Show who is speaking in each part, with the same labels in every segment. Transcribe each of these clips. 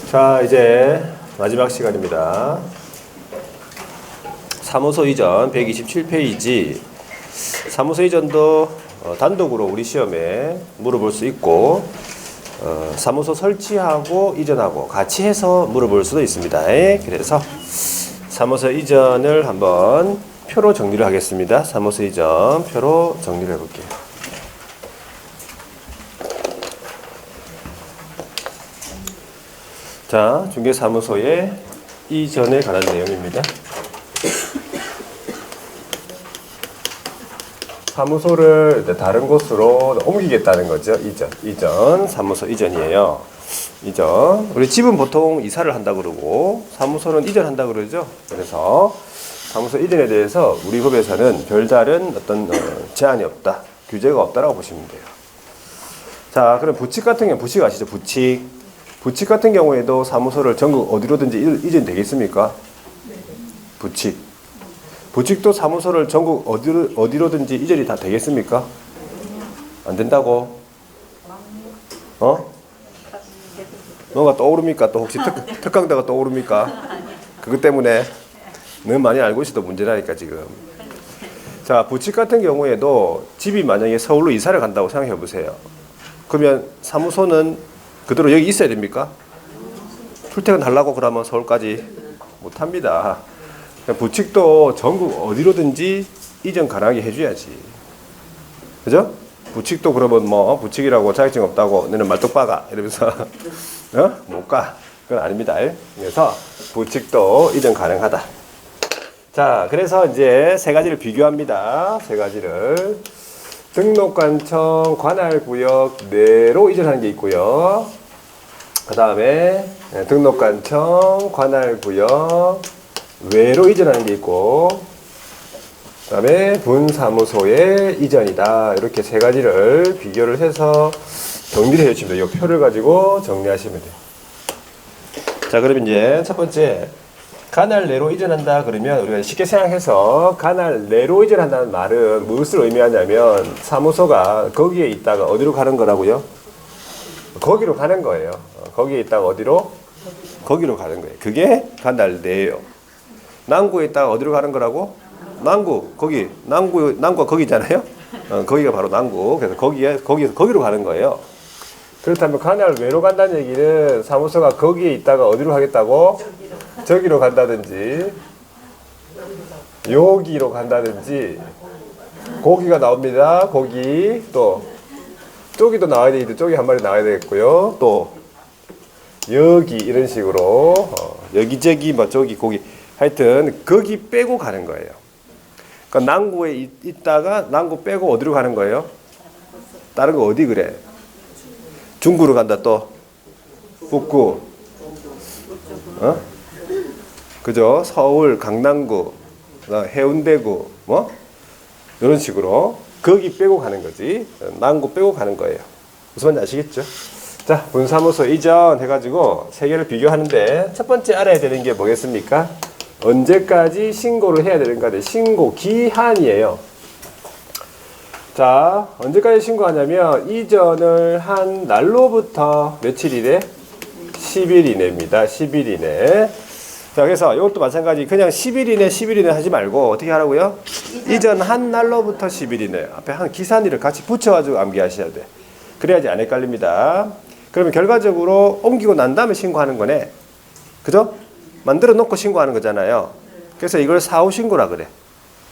Speaker 1: 자, 이제 마지막 시간입니다. 사무소 이전 127페이지. 사무소 이전도 단독으로 우리 시험에 물어볼 수 있고, 사무소 설치하고 이전하고 같이 해서 물어볼 수도 있습니다. 그래서 사무소 이전을 한번 표로 정리를 하겠습니다. 사무소 이전 표로 정리를 해볼게요. 자, 중개사무소의 이전에 관한 내용입니다. 사무소를 다른 곳으로 옮기겠다는 거죠. 이전, 사무소 이전이에요. 이전. 우리 집은 보통 이사를 한다 그러고 사무소는 이전한다 그러죠. 그래서 사무소 이전에 대해서 우리 법에서는 별다른 어떤 제한이 없다, 규제가 없다라고 보시면 돼요. 자, 그럼 부칙 같은 경우, 부칙 아시죠? 부칙 같은 경우에도 사무소를 전국 어디로든지 이전 되겠습니까? 부칙도 사무소를 전국 어디로든지 이전이 다 되겠습니까? 안 된다고? 뭔가 떠오릅니까? 또 혹시 특강대가 떠오릅니까? 그것 때문에 너무 많이 알고 있어도 문제라니까 지금. 자, 부칙 같은 경우에도 집이 만약에 서울로 이사를 간다고 생각해 보세요. 그러면 사무소는 그대로 여기 있어야 됩니까? 출퇴근 하려고 그러면 서울까지 못 합니다. 부칙도 전국 어디로든지 이전 가능하게 해줘야지. 그죠? 부칙도 그러면 부칙이라고 자격증 없다고 너는 말뚝박아 이러면서 못 가. 그건 아닙니다. 그래서 부칙도 이전 가능하다. 자, 그래서 이제 세 가지를 비교합니다. 세 가지를. 등록관청 관할구역 내로 이전하는 게 있고요. 그 다음에 등록관청 관할구역 외로 이전하는 게 있고, 그 다음에 분사무소의 이전이다. 이렇게 세 가지를 비교를 해서 정리를 해주시면 돼요. 이 표를 가지고 정리하시면 돼요. 자, 그럼 이제 첫 번째, 관할 내로 이전한다 그러면 우리가 쉽게 생각해서 관할 내로 이전한다는 말은 무엇을 의미하냐면 사무소가 거기에 있다가 어디로 가는 거라고요? 거기로 가는 거예요. 거기에 있다가 어디로? 거기로 가는 거예요. 그게 관할 내예요. 남구에 있다가 어디로 가는 거라고? 남구, 거기, 남구가 거기잖아요. 거기가 바로 남구. 그래서 거기서 거기로 가는 거예요. 그렇다면 관할 외로 간다는 얘기는 사무소가 거기에 있다가 어디로 가겠다고? 저기로 간다든지 여기로 간다든지. 고기가 나옵니다. 고기. 또 쪼기도 나와야 되겠죠. 쪼기 한 마리 나와야 되겠고요. 또 여기 이런 식으로 여기저기 저기 고기, 하여튼 거기 빼고 가는 거예요. 그러니까 남구에 있다가 남구 빼고 어디로 가는 거예요? 다른 거 어디 그래? 중구로 간다. 또 북구, 그죠? 서울, 강남구, 해운대구, 이런 식으로 거기 빼고 가는 거지. 남구 빼고 가는 거예요. 무슨 말인지 아시겠죠? 자, 분사무소 이전 해가지고 세 개를 비교하는데 첫 번째 알아야 되는 게 뭐겠습니까? 언제까지 신고를 해야 되는가? 신고 기한이에요. 자, 언제까지 신고하냐면 이전을 한 날로부터 며칠이래? 10일 이내입니다. 10일 이내. 자, 그래서 이것도 마찬가지. 그냥 10일 이내 하지 말고 어떻게 하라고요? 이전 한 날로부터 10일 이내. 앞에 한 기산일을 같이 붙여가지고 암기하셔야 돼. 그래야지 안 헷갈립니다. 그러면 결과적으로 옮기고 난 다음에 신고하는 거네. 그죠? 만들어 놓고 신고하는 거잖아요. 그래서 이걸 사후 신고라 그래.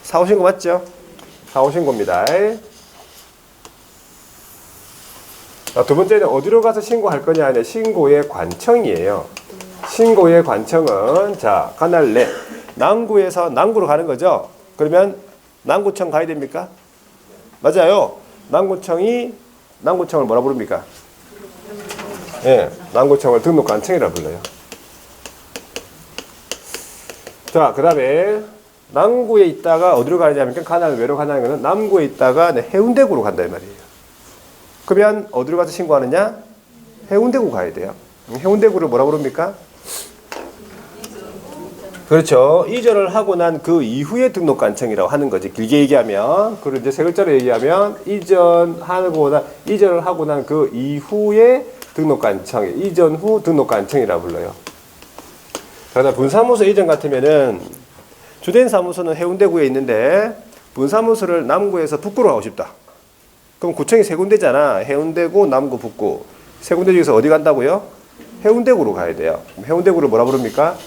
Speaker 1: 사후 신고 맞죠? 사후 신고입니다. 자, 두 번째는 어디로 가서 신고할 거냐 하냐. 신고의 관청이에요. 신고의 관청은, 자, 관할 내. 남구에서 남구로 가는 거죠. 그러면 남구청 가야 됩니까? 맞아요. 남구청을 뭐라 부릅니까? 예, 남구청을 등록관청이라 불러요. 자, 그 다음에 남구에 있다가 어디로 가느냐 하면 관할 외로 가는 거는 남구에 있다가 해운대구로 간다 이 말이에요. 그러면 어디로 가서 신고하느냐? 해운대구 가야 돼요. 해운대구를 뭐라 부릅니까? 그렇죠. 이전을 하고 난 그 이후에 등록관청이라고 하는 거지. 길게 얘기하면. 그리고 이제 세 글자로 얘기하면 이전을 하고 난 그 이후에 등록관청, 이전 후 등록관청이라 불러요. 그러나 분사무소 이전 같으면은 주된 사무소는 해운대구에 있는데 분사무소를 남구에서 북구로 가고 싶다. 그럼 구청이 세 군데잖아. 해운대구, 남구, 북구. 세 군데 중에서 어디 간다고요? 해운대구로 가야 돼요. 해운대구를 뭐라 부릅니까?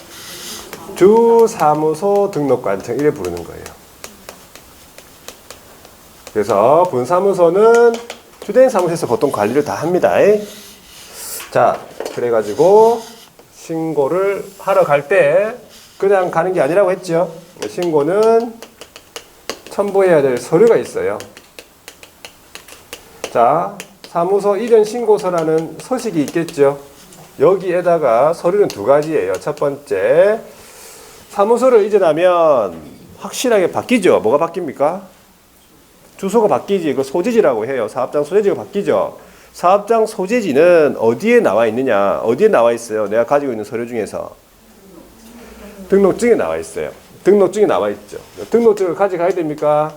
Speaker 1: 주사무소 등록관청 이래 부르는 거예요. 그래서 분사무소는 주된 사무소에서 보통 관리를 다 합니다. 자, 그래가지고 신고를 하러 갈 때 그냥 가는 게 아니라고 했죠. 신고는 첨부해야 될 서류가 있어요. 자, 사무소 이전 신고서라는 서식이 있겠죠. 여기에다가 서류는 두 가지예요. 첫 번째, 사무소를 이전하면 확실하게 바뀌죠. 뭐가 바뀝니까? 주소가 바뀌지. 그 소재지라고 해요. 사업장 소재지가 바뀌죠. 사업장 소재지는 어디에 나와 있느냐? 어디에 나와 있어요? 내가 가지고 있는 서류 중에서 등록증에 나와 있어요. 등록증에 나와 있죠. 등록증을 가져가야 됩니까?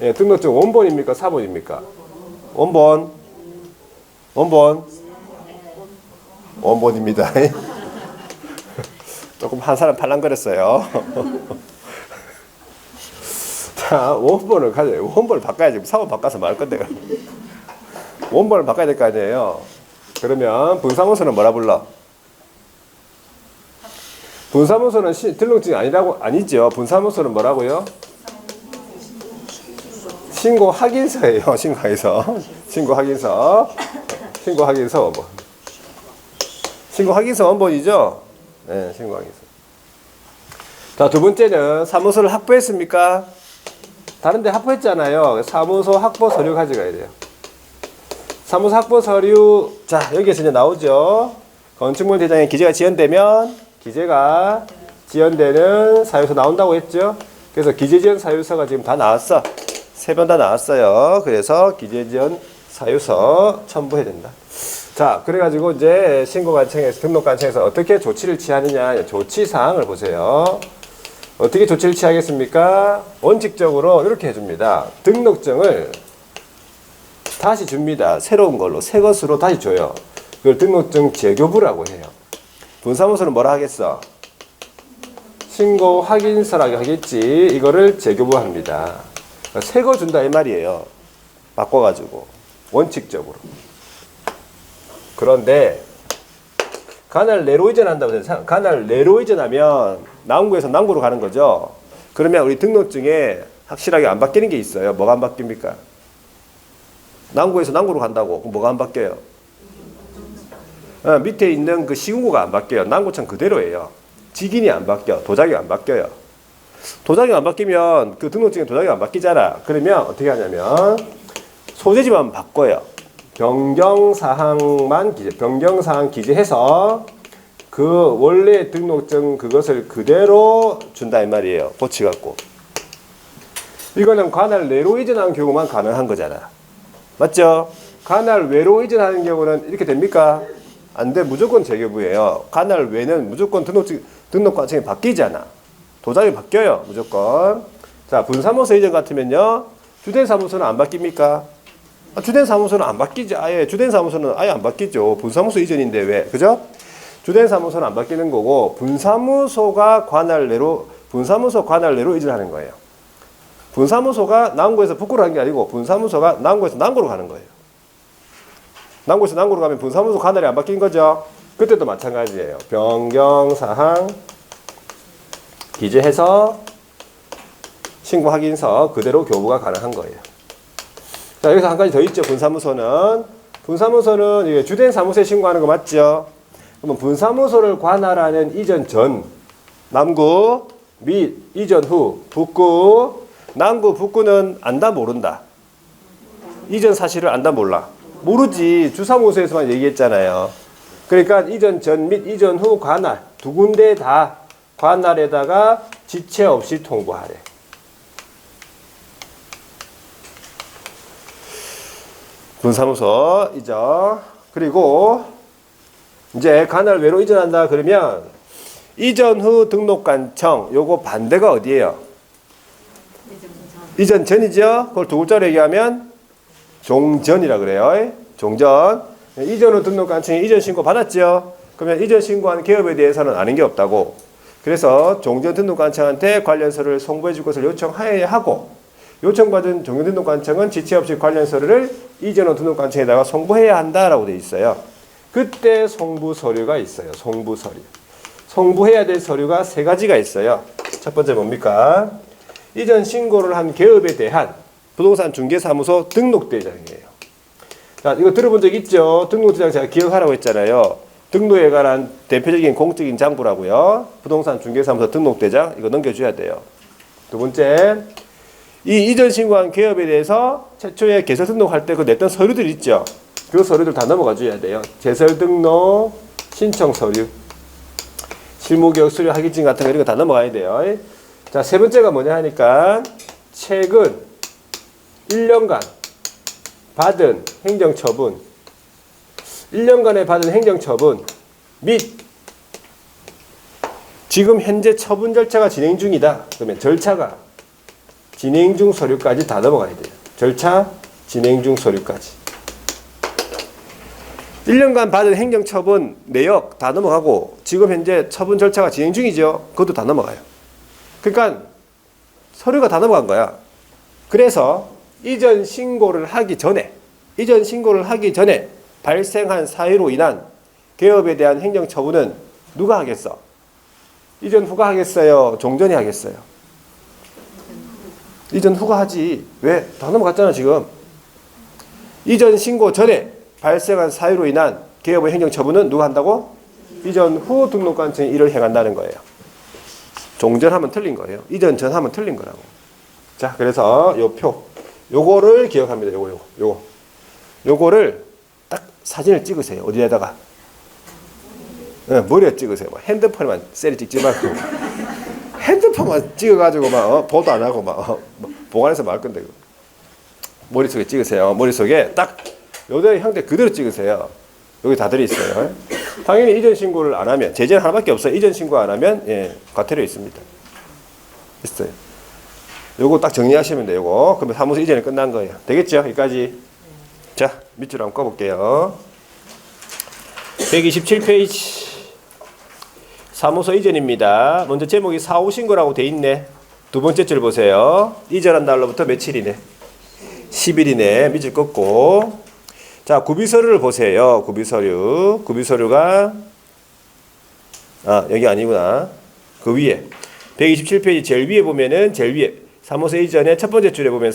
Speaker 1: 예, 등록증 원본입니까? 사본입니까? 원본. 원본. 원본입니다. 조금 한 사람 팔랑거렸어요. 자, 원본을 가져요. 원본을 바꿔야지. 사본 바꿔서 말 건데. 원본을 바꿔야 될 거 아니에요. 그러면 분사무소는 뭐라 불러? 분사무소는 등록증이 아니죠. 분사무소는 뭐라고요? 신고 확인서예요. 신고 확인서. 신고 확인서. 신고 확인서 원본. 신고 확인서 원본이죠? 네, 신고 확인서. 자, 두 번째는 사무소를 확보했습니까? 다른 데 확보했잖아요. 사무소 확보 서류 가져가야 돼요. 사무소 확보 서류, 자, 여기에서 이제 나오죠. 건축물 대장에 기재가 지연되면 기재가 지연되는 사유서 나온다고 했죠. 그래서 기재지연 사유서가 지금 다 나왔어. 3번 다 나왔어요. 그래서 기재지연 사유서 첨부해야 된다. 자, 그래가지고 이제 신고관청에서 등록관청에서 어떻게 조치를 취하느냐, 조치 사항을 보세요. 어떻게 조치를 취하겠습니까? 원칙적으로 이렇게 해줍니다. 등록증을 다시 줍니다. 새로운 걸로, 새 것으로 다시 줘요. 그걸 등록증 재교부라고 해요. 분사무소는 뭐라 하겠어? 신고 확인서라고 하겠지. 이거를 재교부합니다. 새 거 준다 이 말이에요. 바꿔가지고 원칙적으로. 그런데 관할 내로 이전한다고 해서 관할 내로 이전하면 남구에서 남구로 가는 거죠. 그러면 우리 등록증에 확실하게 안 바뀌는 게 있어요. 뭐가 안 바뀝니까? 남구에서 남구로 간다고. 그럼 뭐가 안 바뀌어요? 밑에 있는 그 시군구가 안 바뀌어요. 남구청 그대로예요. 직인이 안 바뀌어. 도장이 안 바뀌어요. 도장이 안 바뀌면 그 등록증에 도장이 안 바뀌잖아. 그러면 어떻게 하냐면 소재지만 바꿔요. 변경사항만 기재, 변경사항 기재해서 그 원래 등록증 그것을 그대로 준다 이 말이에요. 고치갖고. 이거는 관할 내로 이전하는 경우만 가능한 거잖아. 맞죠? 관할 외로 이전하는 경우는 이렇게 됩니까? 안 돼. 무조건 재교부예요. 관할 외는 무조건 등록관청이 바뀌잖아. 도장이 바뀌어요. 무조건. 자, 분사무소 이전 같으면요. 주된 사무소는 안 바뀝니까? 주된 사무소는 안 바뀌죠. 아예 주된 사무소는 아예 안 바뀌죠. 분사무소 이전인데 왜? 그죠? 주된 사무소는 안 바뀌는 거고 분사무소가 관할 내로 분사무소 관할 내로 이전하는 거예요. 분사무소가 남구에서 북구로 가는 게 아니고 분사무소가 남구에서 남구로 가는 거예요. 남구에서 남구로 가면 분사무소 관할이 안 바뀐 거죠. 그때도 마찬가지예요. 변경사항 기재해서 신고 확인서 그대로 교부가 가능한 거예요. 자, 여기서 한 가지 더 있죠. 분사무소는 이게 주된 사무소에 신고하는 거 맞죠? 그러면 분사무소를 관할하는 이전 전 남구 및 이전 후 북구 남구 북구는 안다 모른다. 이전 사실을 안다 몰라. 모르지. 주사무소에서만 얘기했잖아요. 그러니까 이전 전 및 이전 후 관할 두 군데 다 관할에다가 지체 없이 통보하래. 분사무소 이전. 그리고 이제 관할 외로 이전한다 그러면 이전 후 등록관청 요거 반대가 어디예요? 이전 전이죠. 그걸 두 글자로 얘기하면 종전이라 그래요. 종전. 이전 후 등록관청이 이전 신고 받았죠? 그러면 이전 신고한 기업에 대해서는 아는 게 없다고. 그래서 종전등록관청한테 관련 서류를 송부해 줄 것을 요청하여야 하고, 요청받은 종전등록관청은 지체 없이 관련 서류를 이전 후 등록관청에다가 송부해야 한다라고 되어 있어요. 그때 송부 서류가 있어요. 송부 서류. 송부해야 될 서류가 세 가지가 있어요. 첫 번째 뭡니까? 이전 신고를 한 기업에 대한 부동산 중개사무소 등록대장이에요. 자, 이거 들어본 적 있죠? 등록대장 제가 기억하라고 했잖아요. 등록에 관한 대표적인 공적인 장부라고요. 부동산 중개사무소 등록대장 이거 넘겨줘야 돼요. 두 번째, 이 이전 신고한 기업에 대해서 최초에 개설 등록할 때 그 냈던 서류들 있죠? 그 서류들 다 넘어가 줘야 돼요. 제설 등록, 신청 서류, 실무개혁 수료 학위증 같은 거 이런 거 다 넘어가야 돼요. 자, 세 번째가 뭐냐 하니까 최근 1년간 받은 행정처분, 1년간에 받은 행정처분 및 지금 현재 처분 절차가 진행 중이다. 그러면 절차가 진행 중 서류까지 다 넘어가야 돼요. 절차 진행 중 서류까지. 1년간 받은 행정처분 내역 다 넘어가고 지금 현재 처분 절차가 진행 중이죠. 그것도 다 넘어가요. 그러니까 서류가 다 넘어간 거야. 그래서 이전 신고를 하기 전에 발생한 사유로 인한 개업에 대한 행정처분은 누가 하겠어? 이전 후가 하겠어요? 종전이 하겠어요? 이전 후가 하지. 왜? 다 넘어갔잖아 지금. 이전 신고 전에 발생한 사유로 인한 개업의 행정처분은 누가 한다고? 이전 후 등록관청이 이를 행한다는 거예요. 종전하면 틀린 거예요. 이전 전하면 틀린 거라고. 자, 그래서 요 표, 요거를 기억합니다. 요거를 딱 사진을 찍으세요. 어디에다가? 머리에 찍으세요. 핸드폰만 셀이 찍지 말고 핸드폰만 찍어가지고 막 보도 안 하고 막 보관해서 말 건데 머릿속에 찍으세요. 머릿속에 딱 요대 형태 그대로 찍으세요. 여기 다 들어있어요. 당연히 이전 신고를 안 하면 제재는 하나밖에 없어요. 이전 신고 안 하면 과태료 있습니다. 있어요. 요거 딱 정리하시면 돼요. 요거. 그러면 사무소 이전이 끝난 거예요. 되겠죠? 여기까지. 자, 밑줄 한번 꺼볼게요. 127페이지. 사무소 이전입니다. 먼저 제목이 사후 신고라고 돼 있네. 두 번째 줄 보세요. 이전한 날로부터 며칠이네. 10일이네. 밑줄 꺾고. 자, 구비서류를 보세요. 구비서류가 여기 아니구나. 그 위에 127페이지 제일 위에 보면은 제일 위에 사무소 이전의 첫 번째 줄에 보면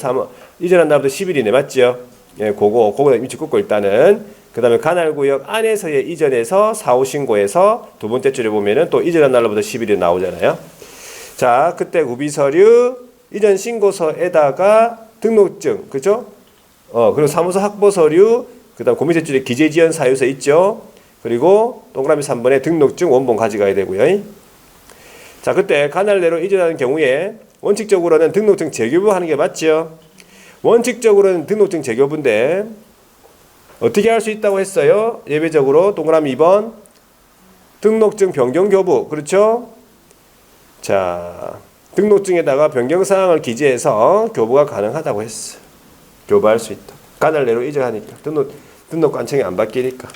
Speaker 1: 이전한 날부터 10일이네. 맞죠? 예, 그거 밑줄 꺾고 일단은 그 다음에 관할구역 안에서의 이전에서 사후 신고에서 두 번째 줄에 보면은 또 이전한 날로부터 10일이 나오잖아요. 자, 그때 구비서류 이전 신고서에다가 등록증, 그죠? 그리고 사무소 확보서류, 그 다음 고민세 줄에 기재지연 사유서 있죠? 그리고 동그라미 3번에 등록증 원본 가져가야 되고요. 자, 그때 관할 내로 이전하는 경우에 원칙적으로는 등록증 재교부 하는 게 맞죠? 원칙적으로는 등록증 재교부인데 어떻게 할 수 있다고 했어요? 예외적으로 동그라미 2번 등록증 변경교부, 그렇죠? 자, 등록증에다가 변경사항을 기재해서 교부가 가능하다고 했어요. 교부할 수 있다. 관할 내로 이전하니까 등록관청이 안 바뀌니까.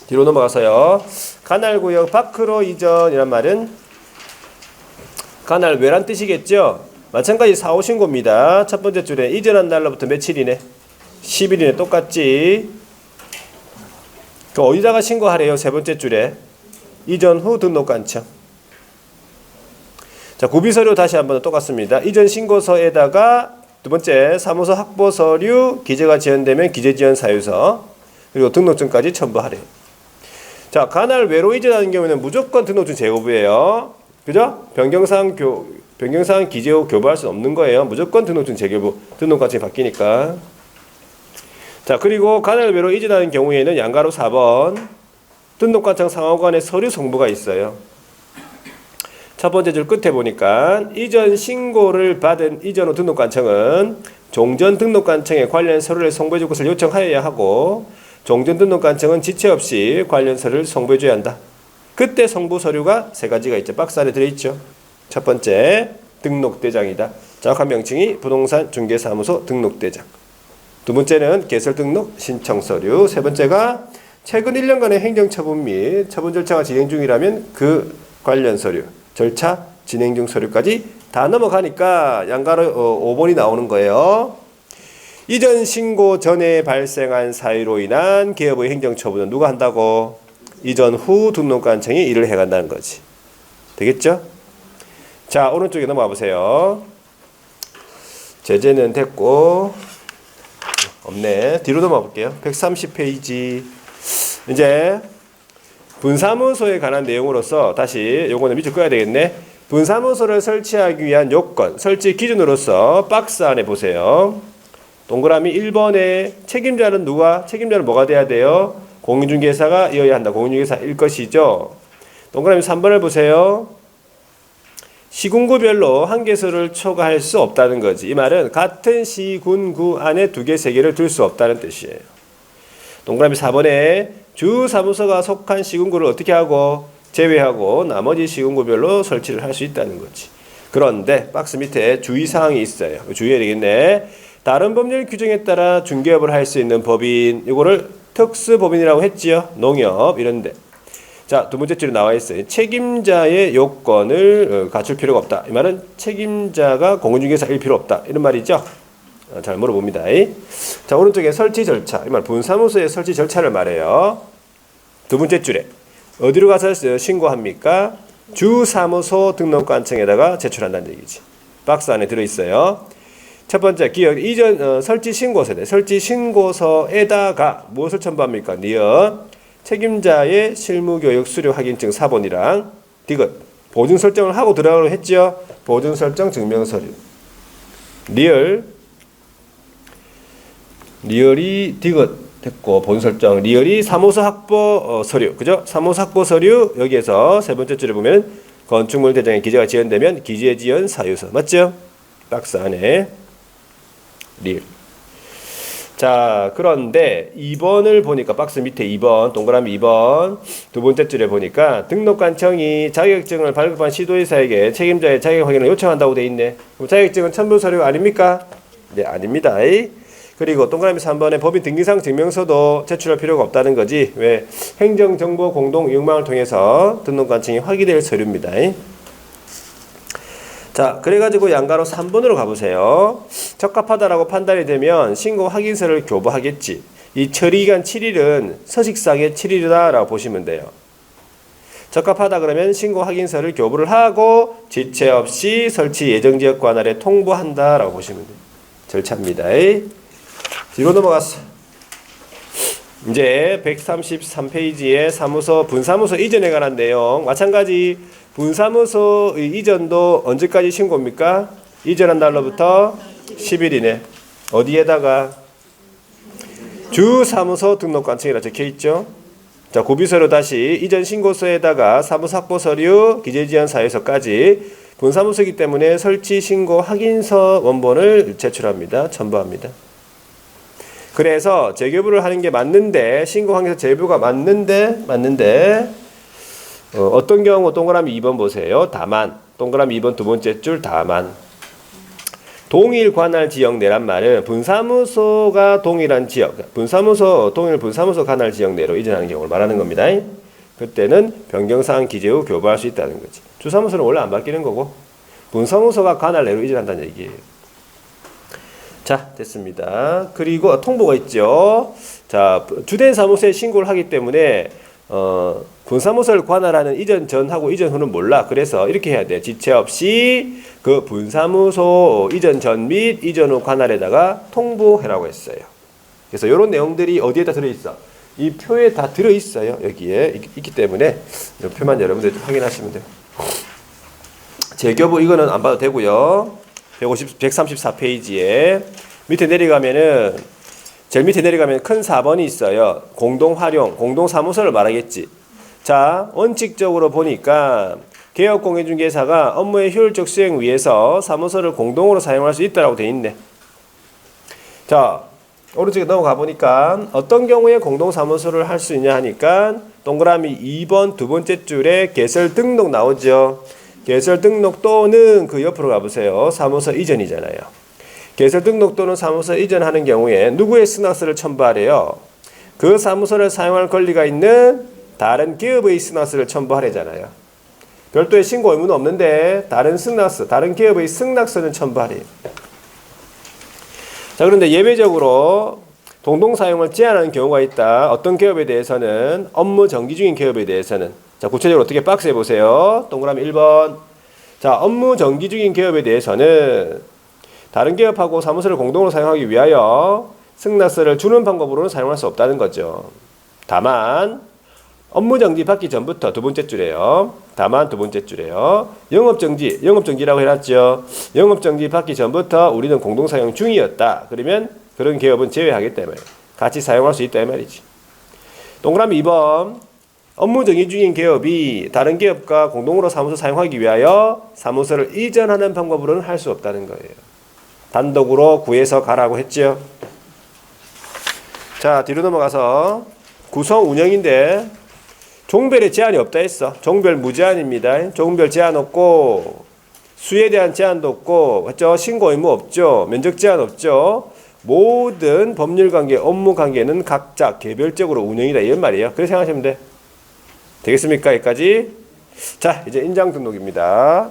Speaker 1: 뒤로 넘어가서요. 관할구역 밖으로 이전이란 말은 관할 외란 뜻이겠죠? 마찬가지 사후 신고입니다. 첫 번째 줄에 이전한 날로부터 며칠이네? 10일이네. 똑같지? 그 어디다가 신고하래요? 세 번째 줄에 이전 후 등록관청. 자, 구비서류 다시 한번 똑같습니다. 이전 신고서에다가 두 번째 사무소 확보서류 기재가 지연되면 기재지연 사유서 그리고 등록증까지 첨부하래요. 자, 관할 외로 이전하는 경우에는 무조건 등록증 재교부예요. 그죠? 변경사항 기재 후 교부할 수 없는 거예요. 무조건 등록증 재교부. 등록관청이 바뀌니까. 자, 그리고 관할 외로 이전하는 경우에는 양가로 4번 등록관청 상호간의 서류 송부가 있어요. 첫 번째 줄 끝에 보니까 이전 신고를 받은 이전 후 등록관청은 종전 등록관청에 관련 서류를 송부해 줄 것을 요청하여야 하고 종전 등록관청은 지체 없이 관련 서류를 송부해 줘야 한다. 그때 송부 서류가 세 가지가 있죠. 박스 안에 들어있죠. 첫 번째 등록대장이다. 정확한 명칭이 부동산 중개사무소 등록대장. 두 번째는 개설 등록 신청 서류. 세 번째가 최근 1년간의 행정처분 및 처분 절차가 진행 중이라면 그 관련 서류, 절차 진행 중 서류까지 다 넘어가니까 양가로 5번이 나오는 거예요. 이전 신고 전에 발생한 사유로 인한 개업의 행정처분은 누가 한다고? 이전 후 등록관청이 일을 해간다는 거지. 되겠죠? 자, 오른쪽에 넘어가 보세요. 제재는 됐고 없네. 뒤로 넘어가 볼게요. 130페이지. 이제 분사무소에 관한 내용으로서 다시 요거는 밑줄 꺼야 되겠네. 분사무소를 설치하기 위한 요건, 설치 기준으로서 박스 안에 보세요. 동그라미 1번에 책임자는 누가? 책임자는 뭐가 돼야 돼요? 공인중개사가 이어야 한다. 공인중개사일 것이죠. 동그라미 3번을 보세요. 시군구별로 한 개소를 초과할 수 없다는 거지. 이 말은 같은 시군구 안에 2개, 3개를 둘 수 없다는 뜻이에요. 동그라미 4번에 주사무소가 속한 시군구를 어떻게 하고? 제외하고 나머지 시군구별로 설치를 할 수 있다는 거지. 그런데 박스 밑에 주의사항이 있어요. 주의해야 되겠네. 다른 법률 규정에 따라 중개업을 할 수 있는 법인, 이거를 특수법인이라고 했지요. 농협 이런데. 자, 두 번째 줄에 나와 있어요. 책임자의 요건을 갖출 필요가 없다. 이 말은 책임자가 공인중개사일 필요 없다. 이런 말이죠. 잘 물어봅니다. 자, 오른쪽에 설치 절차. 이 말 분사무소의 설치 절차를 말해요. 두 번째 줄에 어디로 가서 신고합니까? 주사무소 등록관청에다가 제출한다는 얘기지. 박스 안에 들어있어요. 첫 번째 기억 이전 설치 신고서에 설치 신고서에다가 무엇을 첨부합니까? 니은 책임자의 실무교육 수료 확인증 사본이랑 디귿 보증 설정을 하고 들어가기로 했죠. 보증 설정 증명 서류. 리얼이 디귿 됐고 보증 설정 리얼이 사무소 확보 서류. 그죠? 사무소 확보 서류. 여기에서 세 번째 줄에 보면 건축물 대장에 기재가 지연되면 기재 지연 사유서. 맞죠? 박스 안에 리얼. 자, 그런데 2번을 보니까 박스 밑에 2번 동그라미 2번 두 번째 줄에 보니까 등록관청이 자격증을 발급한 시도회사에게 책임자의 자격 확인을 요청한다고 돼 있네. 그럼 자격증은 첨부 서류 아닙니까? 네, 아닙니다. 그리고 동그라미 3번에 법인 등기상 증명서도 제출할 필요가 없다는 거지. 왜? 행정정보 공동 이용망을 통해서 등록관청이 확인될 서류입니다. 자, 그래가지고 양가로 3번으로 가보세요. 적합하다라고 판단이 되면 신고 확인서를 교부하겠지. 이 처리기간 7일은 서식상의 7일이다라고 보시면 돼요. 적합하다 그러면 신고 확인서를 교부를 하고 지체 없이 설치 예정지역 관할에 통보한다라고 보시면 돼요. 절차입니다. 뒤로 넘어갔어. 이제 133페이지에 사무소, 분사무소 이전에 관한 내용. 마찬가지 분사무소 이전도 언제까지 신고입니까? 이전한 날로부터 10일이네. 어디에다가? 주사무소 등록관청이라 적혀있죠. 자, 구비서류 다시 이전 신고서에다가 사무소 확보 서류, 기재지연 사유서까지 분사무소이기 때문에 설치 신고 확인서 원본을 제출합니다. 첨부합니다. 그래서 재교부를 하는 게 맞는데 신고 확인서 제보가 맞는데 어떤 경우 동그라미 2번 보세요. 다만 동그라미 2번 두 번째 줄 다만 동일 관할 지역 내란 말은 분사무소가 동일한 지역 동일 분사무소 관할 지역 내로 이전하는 경우를 말하는 겁니다. 그때는 변경사항 기재 후 교부할 수 있다는 거지. 주사무소는 원래 안 바뀌는 거고 분사무소가 관할 내로 이전한다는 얘기예요. 자, 됐습니다. 그리고 통보가 있죠. 자, 주된 사무소에 신고를 하기 때문에 분사무소를 관할하는 이전 전하고 이전 후는 몰라. 그래서 이렇게 해야 돼. 지체 없이 그 분사무소 이전 전 및 이전 후 관할에다가 통보해라고 했어요. 그래서 이런 내용들이 어디에다 들어있어? 이 표에 다 들어있어요. 여기에 있기 때문에 이 표만 여러분들 확인하시면 돼요. 재교부 이거는 안 봐도 되고요. 134페이지에 밑에 내려가면은 제일 밑에 내려가면 큰 4번이 있어요. 공동활용, 공동사무소를 말하겠지. 자, 원칙적으로 보니까 개업공인중개사가 업무의 효율적 수행 위해서 사무소를 공동으로 사용할 수 있다라고 돼 있네. 자, 오른쪽에 넘어가 보니까 어떤 경우에 공동사무소를 할 수 있냐 하니까 동그라미 2번 두 번째 줄에 개설 등록 나오죠. 개설 등록 또는 그 옆으로 가보세요. 사무소 이전이잖아요. 개설 등록 또는 사무소 이전하는 경우에 누구의 승낙서를 첨부하래요? 그 사무소를 사용할 권리가 있는 다른 기업의 승낙서를 첨부하래잖아요. 별도의 신고 의무는 없는데 다른 승낙서, 다른 기업의 승낙서는 첨부하래요. 자, 그런데 예외적으로 동동사용을 제한하는 경우가 있다. 어떤 기업에 대해서는, 업무 정지 중인 기업에 대해서는. 자, 구체적으로 어떻게 박스해 보세요. 동그라미 1번. 자, 업무 정지 중인 기업에 대해서는 다른 기업하고 사무소를 공동으로 사용하기 위하여 승낙서를 주는 방법으로는 사용할 수 없다는 거죠. 다만 업무 정지 받기 전부터, 두 번째 줄에요. 다만 두 번째 줄에요. 영업정지라고 해놨죠. 영업정지 받기 전부터 우리는 공동사용 중이었다. 그러면 그런 기업은 제외하기 때문에 같이 사용할 수 있다 이 말이지. 동그라미 2번. 업무 정지 중인 기업이 다른 기업과 공동으로 사무소 사용하기 위하여 사무소를 이전하는 방법으로는 할 수 없다는 거예요. 단독으로 구해서 가라고 했죠. 자, 뒤로 넘어가서 구성 운영인데 종별에 제한이 없다 했어. 종별 무제한입니다. 종별 제한 없고 수에 대한 제한도 없고, 그렇죠? 신고 의무 없죠. 면적 제한 없죠. 모든 법률 관계, 업무 관계는 각자 개별적으로 운영이다 이런 말이에요. 그렇게 생각하시면 돼. 되겠습니까? 여기까지. 자, 이제 인장 등록입니다.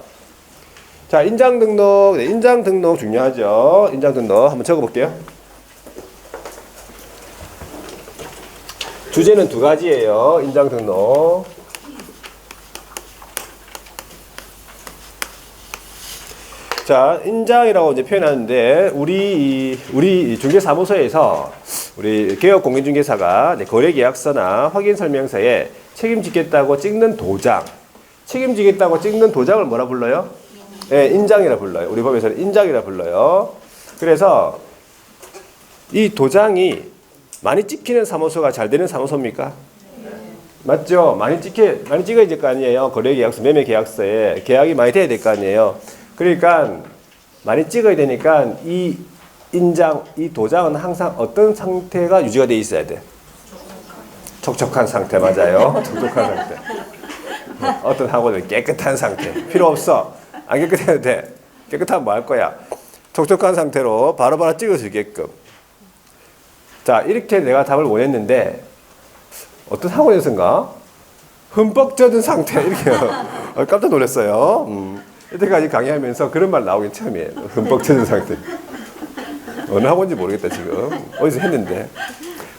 Speaker 1: 자, 인장 등록. 네, 인장 등록 중요하죠. 인장 등록 한번 적어볼게요. 주제는 두 가지예요. 인장 등록. 자, 인장이라고 이제 표현하는데 우리 중개사무소에서 우리 개업공인중개사가 거래계약서나 확인설명서에 책임지겠다고 찍는 도장, 책임지겠다고 찍는 도장을 뭐라 불러요? 네, 인장이라 불러요. 우리 법에서는 인장이라 불러요. 그래서 이 도장이 많이 찍히는 사무소가 잘 되는 사무소입니까? 맞죠? 많이 찍어야 될 거 아니에요. 거래계약서, 매매계약서에 계약이 많이 돼야 될 거 아니에요. 그러니까 많이 찍어야 되니까 이 인장, 이 도장은 항상 어떤 상태가 유지가 돼 있어야 돼? 촉촉한 상태. 맞아요. 촉촉한 상태. 어떤 학원은 깨끗한 상태. 필요 없어. 안 깨끗해도 돼. 깨끗하면 뭐 할 거야? 촉촉한 상태로 바로바로 찍을 수 있게끔. 자, 이렇게 내가 답을 원했는데 어떤 학원에서인가 흠뻑 젖은 상태 이렇게 깜짝 놀랐어요. 이때까지 강의하면서 그런 말 나오긴 처음이에요. 흠뻑 젖은 상태. 어느 학원인지 모르겠다 지금. 어디서 했는데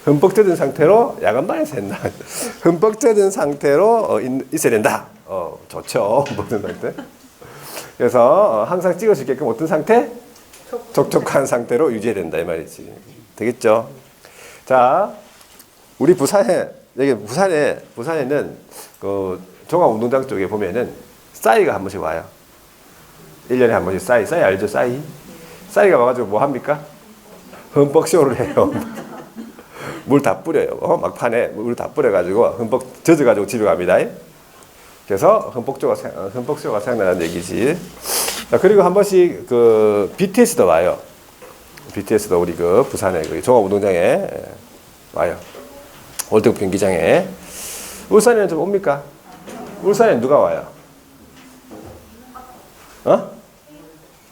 Speaker 1: 흠뻑 젖은 상태로 야간반에서 했나? 흠뻑 젖은 상태로 있어야 된다. 좋죠. 흠뻑 젖은 상태. 그래서 항상 찍을 수 있게끔 어떤 상태? 촉촉한 상태로 유지해야 된다 이 말이지. 되겠죠? 자, 우리 부산에는 그 종합운동장 쪽에 보면은 싸이가 한 번씩 와요. 1년에 한 번씩 싸이 알죠? 싸이가 와가지고 뭐 합니까? 흠뻑 쇼를 해요. 물 다 뿌려요. 막판에 물 다 뿌려가지고 흠뻑 젖어가지고 집에 갑니다. 그래서 흠뻑 쇼가 생각나는 얘기지. 자, 그리고 한 번씩 그 BTS도 와요. BTS도 우리 그 부산에 그 종합운동장에 와요. 월드컵 경기장에. 울산에는 좀 옵니까? 울산에 누가 와요?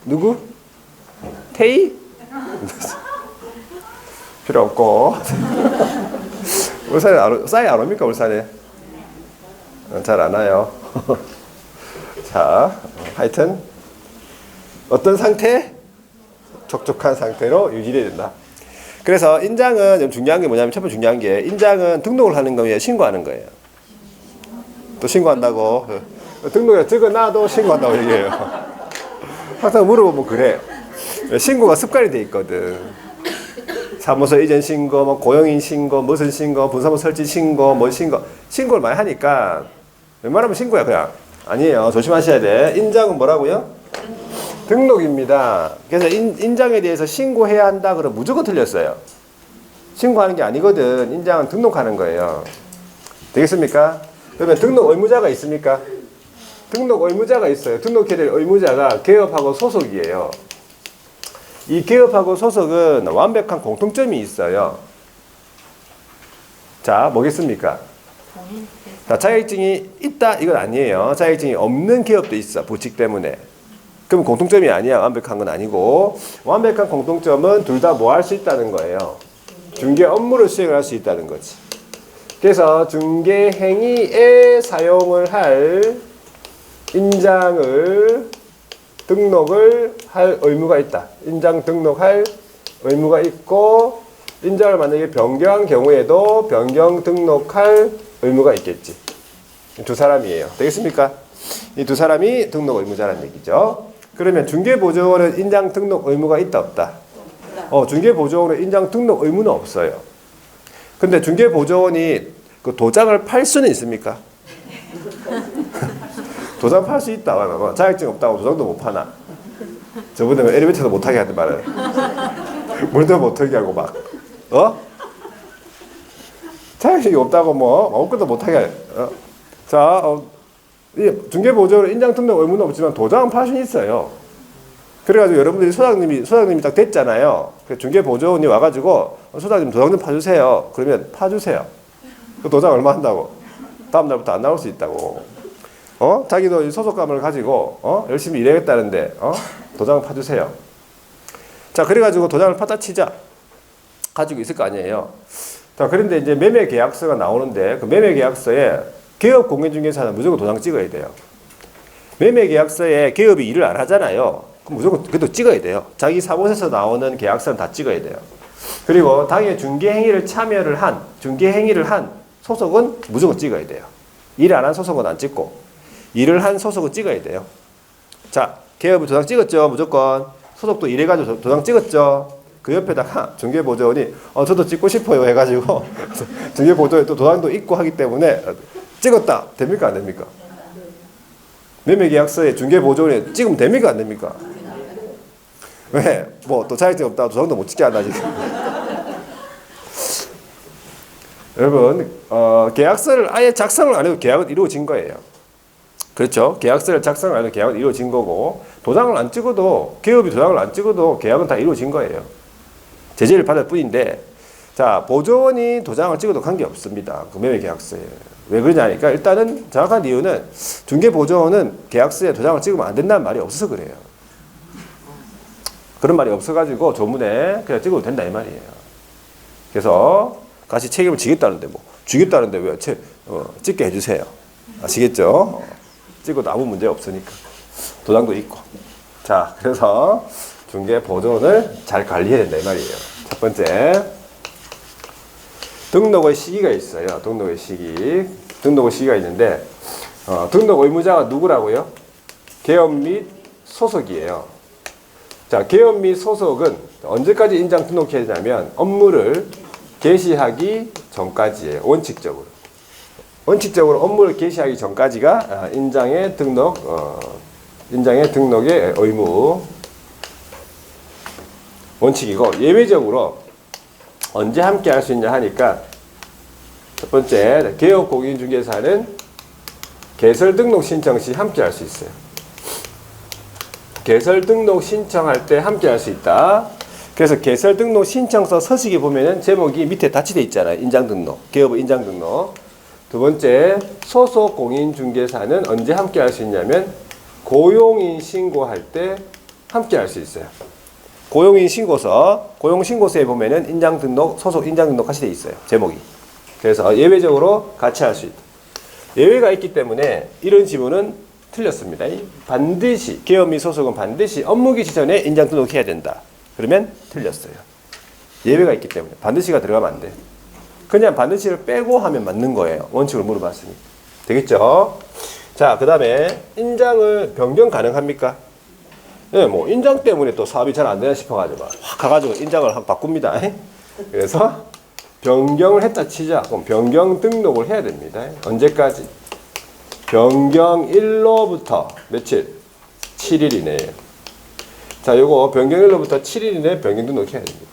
Speaker 1: 누구? 태희? 필요 없고. 울산에 싸이 안 옵니까? 울산에? 잘 안 와요. 자, 하여튼 어떤 상태? 촉촉한 상태로 유지돼야 된다. 그래서 인장은 좀 중요한 게 뭐냐면 첫 번째 중요한 게 인장은 등록을 하는 거예요. 신고하는 거예요. 또 신고한다고 등록에 적어놔도 신고한다고 얘기해요. 항상 물어보면 그래요. 신고가 습관이 돼 있거든. 사무소 이전 신고, 뭐 고용인 신고, 무슨 신고, 분사무 설치 신고, 뭐 신고를 많이 하니까 웬만하면 신고야 그냥. 아니에요. 조심하셔야 돼. 인장은 뭐라고요? 등록입니다. 그래서 인장에 대해서 신고해야 한다 그러면 무조건 틀렸어요. 신고하는 게 아니거든. 인장은 등록하는 거예요. 되겠습니까? 그러면 등록 의무자가 있습니까? 등록 의무자가 있어요. 등록해야 될 의무자가 개업하고 소속이에요. 이 개업하고 소속은 완벽한 공통점이 있어요. 자, 뭐겠습니까? 자, 자격증이 있다 이건 아니에요. 자격증이 없는 기업도 있어. 부칙 때문에. 그럼 공통점이 아니야. 완벽한 건 아니고. 완벽한 공통점은 둘 다 뭐 할 수 있다는 거예요. 중개 업무를 수행을 할 수 있다는 거지. 그래서 중개 행위에 사용을 할 인장을 등록을 할 의무가 있다. 인장 등록할 의무가 있고 인장을 만약에 변경한 경우에도 변경 등록할 의무가 있겠지. 두 사람이에요. 되겠습니까? 이 두 사람이 등록 의무자라는 얘기죠. 그러면 중개보조원은 인장 등록 의무가 있다 없다? 중개보조원은 인장 등록 의무는 없어요. 근데 중개보조원이 그 도장을 팔 수는 있습니까? 도장 팔 수 있다. 자격증 없다고 도장도 못 파나? 저번에 엘리베이터도 못 타게 하던 말을 물도 못 털게 하고 막 자격증이 없다고 뭐 아무것도 못 하게 자 중개보조원은 인장 등록 의무는 없지만 도장은 팔 수는 있어요. 그래가지고 여러분들이 소장님이 딱 됐잖아요. 중개보조원이 와가지고 소장님 도장 좀 파주세요. 그러면 파주세요. 그 도장 얼마 한다고? 다음 날부터 안 나올 수 있다고. 자기도 소속감을 가지고 열심히 일하겠다는데 도장을 파주세요. 자, 그래가지고 도장을 파다 치자. 가지고 있을 거 아니에요. 자, 그런데 이제 매매 계약서가 나오는데 그 매매 계약서에 개업 공인중개사는 무조건 도장 찍어야 돼요. 매매 계약서에 개업이 일을 안 하잖아요. 그럼 무조건 그래도 찍어야 돼요. 자기 사무소에서 나오는 계약서는 다 찍어야 돼요. 그리고 당해 중개행위를 참여를 한 중개행위를 한 소속은 무조건 찍어야 돼요. 일 안 한 소속은 안 찍고 일을 한 소속은 찍어야 돼요. 자, 개업을 도장 찍었죠. 무조건 소속도 일해가지고 도장 찍었죠. 그 옆에다가 중개보조원이 저도 찍고 싶어요 해가지고 중개보조원이 또 도장도 있고 하기 때문에 찍었다. 됩니까 안 됩니까? 매매계약서에 중개보조원이 찍으면 됩니까 안 됩니까? 왜? 뭐 또 자격증 없다고 도장도 못 찍게 한다 지금. 여러분 계약서를 아예 작성을 안 해도 계약은 이루어진 거예요. 그렇죠? 계약서를 작성을 안 해도 계약은 이루어진 거고 도장을 안 찍어도 개업이 도장을 안 찍어도 계약은 다 이루어진 거예요. 제재를 받을 뿐인데 자 보조원이 도장을 찍어도 관계없습니다. 그 매매계약서에. 왜 그러냐니까 일단은 정확한 이유는 중개보조원은 계약서에 도장을 찍으면 안 된다는 말이 없어서 그래요. 그런 말이 없어가지고 조문에 그냥 찍어도 된다 이 말이에요. 그래서 같이 책임을 지겠다는데 뭐 주겠다는데 왜 찍게 해주세요. 아시겠죠? 찍어도 아무 문제 없으니까 도장도 있고. 자 그래서 중개보조원을 잘 관리해야 된다 이 말이에요. 첫 번째 등록의 시기가 있어요. 등록의 시기가 있는데 등록 의무자가 누구라고요? 개업 및 소속이에요. 자, 개업 및 소속은 언제까지 인장 등록해야 되냐면 업무를 개시하기 전까지예요. 원칙적으로 업무를 개시하기 전까지가 인장의 등록의 의무 원칙이고 예외적으로 언제 함께 할 수 있냐 하니까 첫 번째 개업 공인중개사는 개설 등록 신청 시 함께 할 수 있어요. 개설 등록 신청할 때 함께 할 수 있다. 그래서 개설 등록 신청서 서식에 보면은 제목이 밑에 닫히돼 있잖아요. 인장 등록, 개업 인장 등록. 두 번째 소속 공인중개사는 언제 함께 할 수 있냐면 고용인 신고할 때 함께 할 수 있어요. 고용인 신고서, 고용신고서에 보면은 인장 등록, 소속 인장 등록 같이 돼 있어요. 제목이. 그래서 예외적으로 같이 할 수 있다. 예외가 있기 때문에 이런 지문은 틀렸습니다. 반드시 개업 및 소속은 반드시 업무 개시 전에 인장 등록해야 된다. 그러면 틀렸어요. 예외가 있기 때문에 반드시가 들어가면 안 돼. 그냥 반드시를 빼고 하면 맞는 거예요. 원칙을 물어봤으니. 되겠죠? 자, 그 다음에 인장을 변경 가능합니까? 네, 뭐 인장 때문에 또 사업이 잘 안 되나 싶어가지고 확 가가지고 인장을 확 바꿉니다. 그래서 변경을 했다 치자. 그럼 변경 등록을 해야 됩니다. 언제까지? 변경일로부터 며칠? 7일 이내에. 자, 요거 변경일로부터 7일 이내에 변경 등록해야 됩니다.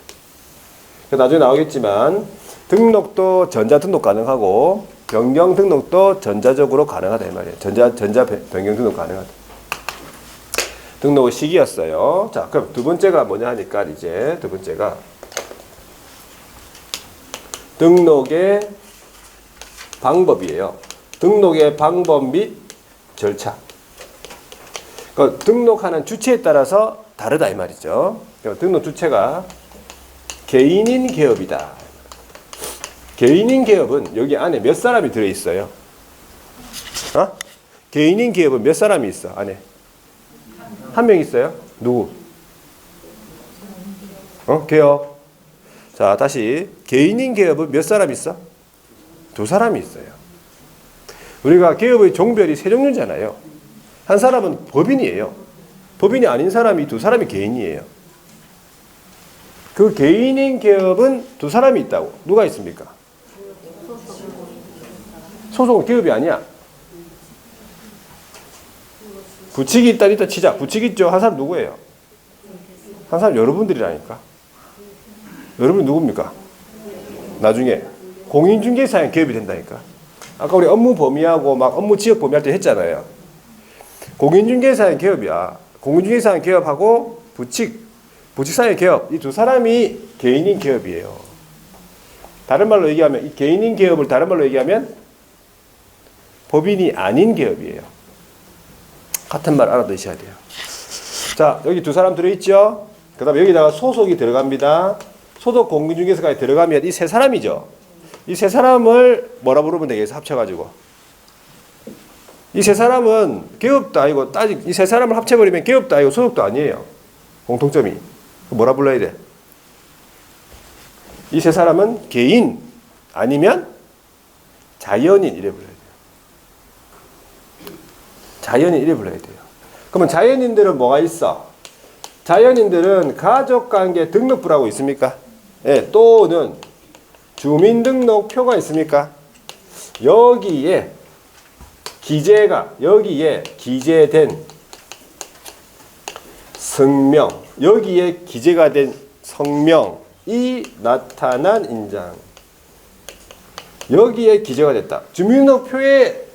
Speaker 1: 나중에 나오겠지만 등록도 전자 등록 가능하고 변경 등록도 전자적으로 가능하다 이 말이에요. 전자 변경 등록 가능하다. 등록의 시기였어요. 자, 그럼 두 번째가 뭐냐 하니까 이제 두 번째가 등록의 방법이에요. 등록의 방법 및 절차. 그 등록하는 주체에 따라서 다르다 이 말이죠. 등록 주체가 개인인 기업이다. 개인인 기업은 여기 안에 몇 사람이 들어있어요? 개인인 기업은 몇 사람이 있어 안에? 한 명 있어요? 누구? 기업. 자, 다시 개인인 기업은 몇 사람 있어? 두 사람이 있어요. 우리가 기업의 종별이 세 종류잖아요. 한 사람은 법인이에요. 법인이 아닌 사람이 두 사람이 개인이에요. 그 개인인 기업은 두 사람이 있다고. 누가 있습니까? 소속은 기업이 아니야. 부칙이 있다 치자. 부칙 있죠. 한 사람 누구예요? 한 사람 여러분들이라니까. 여러분 누굽니까? 나중에 공인중개사의 기업이 된다니까. 아까 우리 업무 범위하고 막 업무 지역 범위할 때 했잖아요. 공인중개사의 기업이야. 공인중개사의 기업하고 부칙사의 기업, 이 두 사람이 개인인 기업이에요. 다른 말로 얘기하면 이 개인인 기업을 다른 말로 얘기하면 법인이 아닌 기업이에요. 같은 말 알아두셔야 돼요. 자, 여기 두 사람 들어있죠? 그 다음에 여기다가 소속이 들어갑니다. 소속 공인중개사까지 들어가면 이 세 사람이죠. 이 세 사람을 뭐라 부르면 되겠어? 합쳐가지고. 이 세 사람은 기업도 아니고 이 세 사람을 합쳐버리면 기업도 아니고 소속도 아니에요. 공통점이. 뭐라 불러야 돼? 이 세 사람은 개인 아니면 자연인 이래 불러야 돼요. 자연인 이래 불러야 돼요. 그러면 자연인들은 뭐가 있어? 자연인들은 가족관계 등록부라고 있습니까? 예, 또는 주민등록표가 있습니까? 여기에 기재된 성명, 여기에 기재가 된 성명이 나타난 인장. 여기에 기재가 됐다. 주민등록표에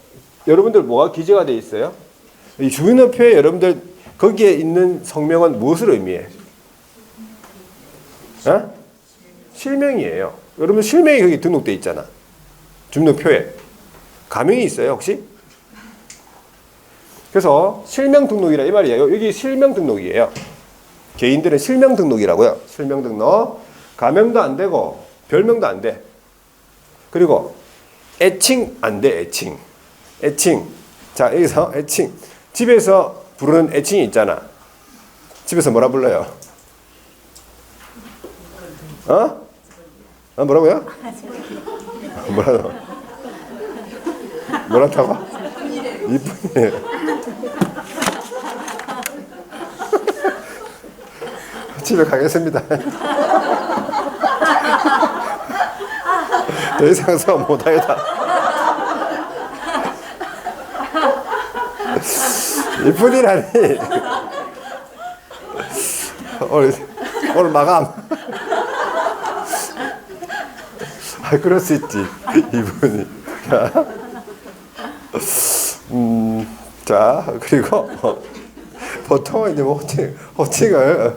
Speaker 1: 여러분들 뭐가 기재가 돼 있어요? 이 주민등록표에 여러분들 거기에 있는 성명은 무엇을 의미해? 실명이에요. 여러분 실명이 거기 등록돼 있잖아. 주민등록표에. 가명이 있어요 혹시? 그래서 실명 등록이라 이 말이에요. 여기 실명 등록이에요. 개인들은 실명 등록이라고요. 실명 등록. 가명도 안 되고 별명도 안 돼. 그리고 애칭 안 돼. 애칭. 자, 여기서 애칭. 집에서 부르는 애칭이 있잖아. 집에서 뭐라 불러요? 뭐라고요? 뭐라고? 이쁜이. 집에 가겠습니다. 더 이상 수업 못하겠다. 이쁜이라니. 오늘 마감. 그럴 수 있지. 이분이. 자, 그리고 보통은 이제 호칭을